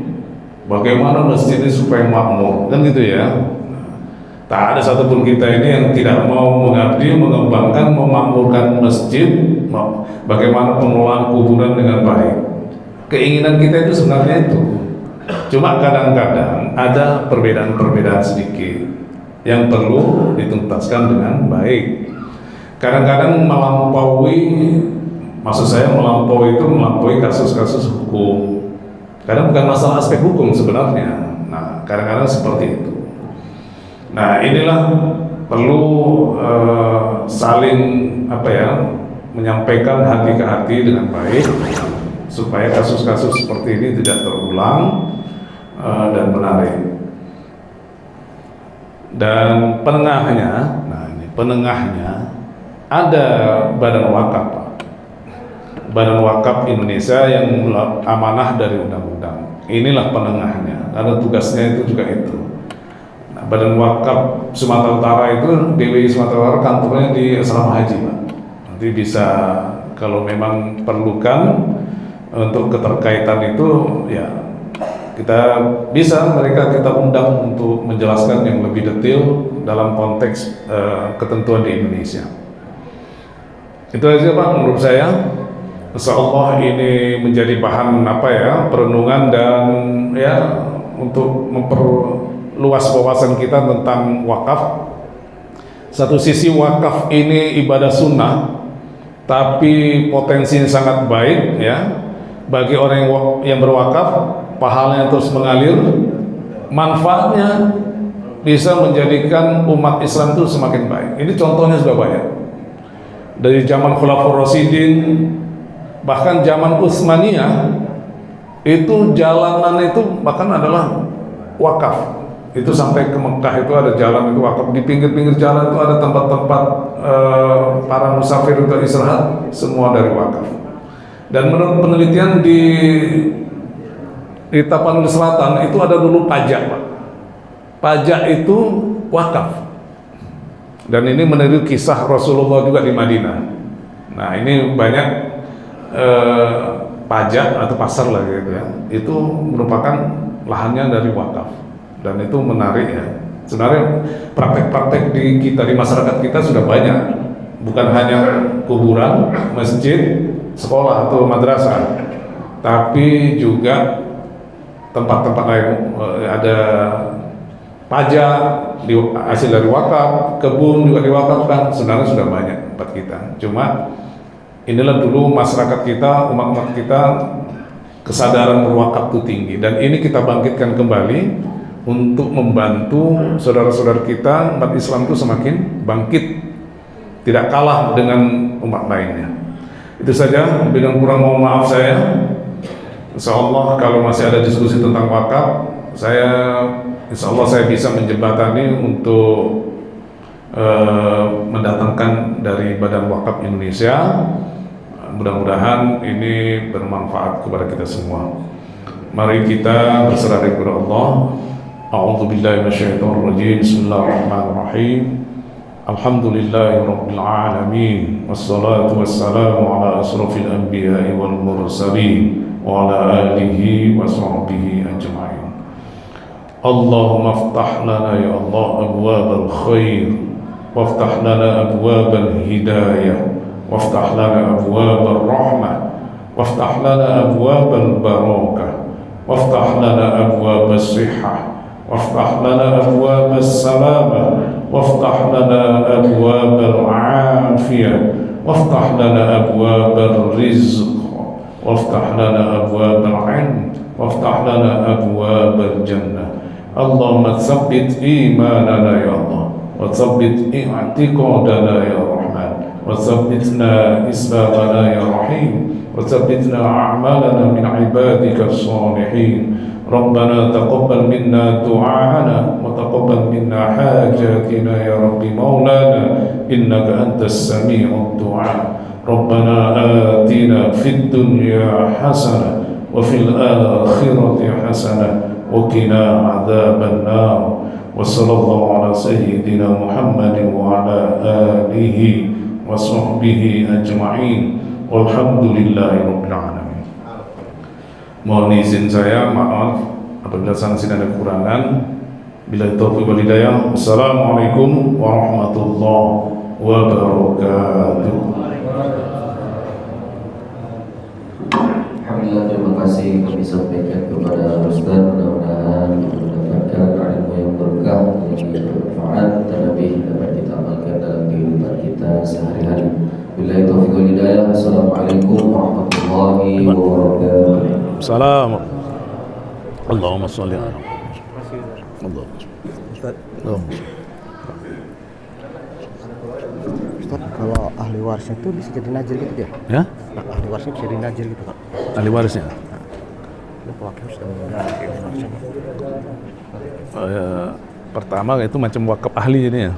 bagaimana masjid ini supaya makmur kan gitu ya. Tak ada satupun kita ini yang tidak mau mengabdi, mengembangkan, memakmurkan masjid, bagaimana pengelolaan kuburan dengan baik. Keinginan kita itu sebenarnya itu. Cuma kadang-kadang ada perbedaan-perbedaan sedikit yang perlu dituntaskan dengan baik. Kadang-kadang melampaui kasus-kasus hukum. Kadang bukan masalah aspek hukum sebenarnya. Nah, kadang-kadang seperti itu. Nah, inilah perlu saling apa ya, menyampaikan hati ke hati dengan baik supaya kasus-kasus seperti ini tidak terulang dan menarik. Dan penengahnya, nah ini penengahnya ada Badan Wakaf Pak. Badan Wakaf Indonesia yang amanah dari undang-undang. Inilah penengahnya, karena tugasnya itu juga itu. Nah, Badan Wakaf Sumatera Utara itu, DWI Sumatera Utara kantornya di Asrama Haji Pak. Nanti bisa kalau memang perlukan untuk keterkaitan itu ya kita undang untuk menjelaskan yang lebih detail dalam konteks ketentuan di Indonesia. Itu aja Pak menurut saya. Insyaallah ini menjadi bahan apa ya, perenungan dan ya untuk memperluas wawasan kita tentang wakaf. Satu sisi wakaf ini ibadah sunnah, tapi potensinya sangat baik ya bagi orang yang berwakaf, pahalanya terus mengalir, manfaatnya bisa menjadikan umat Islam itu semakin baik. Ini contohnya sudah banyak. Dari zaman Khulafaur Rasyidin, bahkan zaman Utsmaniyah, itu jalanan itu bahkan adalah wakaf. Itu sampai ke Mekah itu ada jalan itu wakaf. Di pinggir-pinggir jalan itu ada tempat-tempat para musafir untuk istirahat, semua dari wakaf. Dan menurut penelitian di Tapanuli Selatan itu ada dulu pajak, Pak. Pajak itu wakaf. Dan ini meniru kisah Rasulullah juga di Madinah. Nah, ini banyak pajak atau pasar lah gitu ya. Itu merupakan lahannya dari wakaf. Dan itu menarik ya. Sebenarnya praktek-praktek di kita, di masyarakat kita sudah banyak. Bukan hanya kuburan, masjid, sekolah atau madrasah, tapi juga tempat-tempat lain. Ada pajak hasil dari wakaf, kebun juga diwakafkan. Sebenarnya sudah banyak tempat kita. Cuma inilah dulu masyarakat kita, umat-umat kita, kesadaran berwakaf itu tinggi. Dan ini kita bangkitkan kembali untuk membantu saudara-saudara kita, umat Islam itu semakin bangkit, tidak kalah dengan umat lainnya. Itu saja, dengan kurang mohon maaf saya. Insya Allah kalau masih ada diskusi tentang wakaf, insya Allah saya bisa menjembatani untuk mendatangkan dari Badan Wakaf Indonesia. Mudah-mudahan ini bermanfaat kepada kita semua. Mari kita berserah kepada Allah. A'udzubillahi minasyaitonirrajim. Bismillahirrahmanirrahim. Alhamdulillahirabbil alamin. Wassalatu wassalamu ala asrofil anbiya'i wal mursalin wa ala alihi wa sahbihi ajma'in. Allahumma aftah lana ya Allah abwabal khair, waftah lana abwabal hidayah, waftah lana abwabal rahmah, waftah lana abwabal barakah, waftah lana abwabal sihah, waftah lana abwabal salamah, waftah lana abwabal afiyah, waftah lana abwabal rizq, waftah lana abwabal ilm, waftah lana abwabal jannah. Allahumma tsabbit imanana ya Allah, wa tsabbit i'tiqadana ya Rahman, wa tsabbitna islamana ya Rahim, wa tsabbitna a'malana min ibadika as-salihin. Rabbana taqabbal minna du'ana wa taqabbal minna hajatina ya Rabbi maulana, innaka antas sami'ud du'a. Rabbana atina fid dunya hasanah wa fil akhirati hasanah wa qina adzaban nar. Wa sallallahu ala sayyidina Muhammadin wa ala alihi wa sahbihi ajma'in. Walhamdulillahi rabbil alamin. Mohon izin saya, maaf apabila sanksi dan kekurangan. Bila taufiq wal hidayah. Wassalamualaikum warahmatullahi wabarakatuh. Alhamdulillah, terima kasih kami sampaikan kepada Ustaz. Mudah-mudahan kita mendapatkan ilmu yang berkah, yang bermanfaat, terlebih dapat kita amalkan dalam kehidupan kita sehari-hari. Billahi taufiq wal hidayah. Assalamualaikum warahmatullahi wabarakatuh. Salam. Allahumma shalli ala Muhammad. Ustaz, kalau ahli warisnya itu bisa jadi najir gitu ya? Ya? Nah, ahli warisnya bisa jadi najir gitu Pak? Ahli warisnya. Ini pelaknya sudah meninggal, ahli warisnya Pak. Pertama itu macam wakaf ahli ini ya.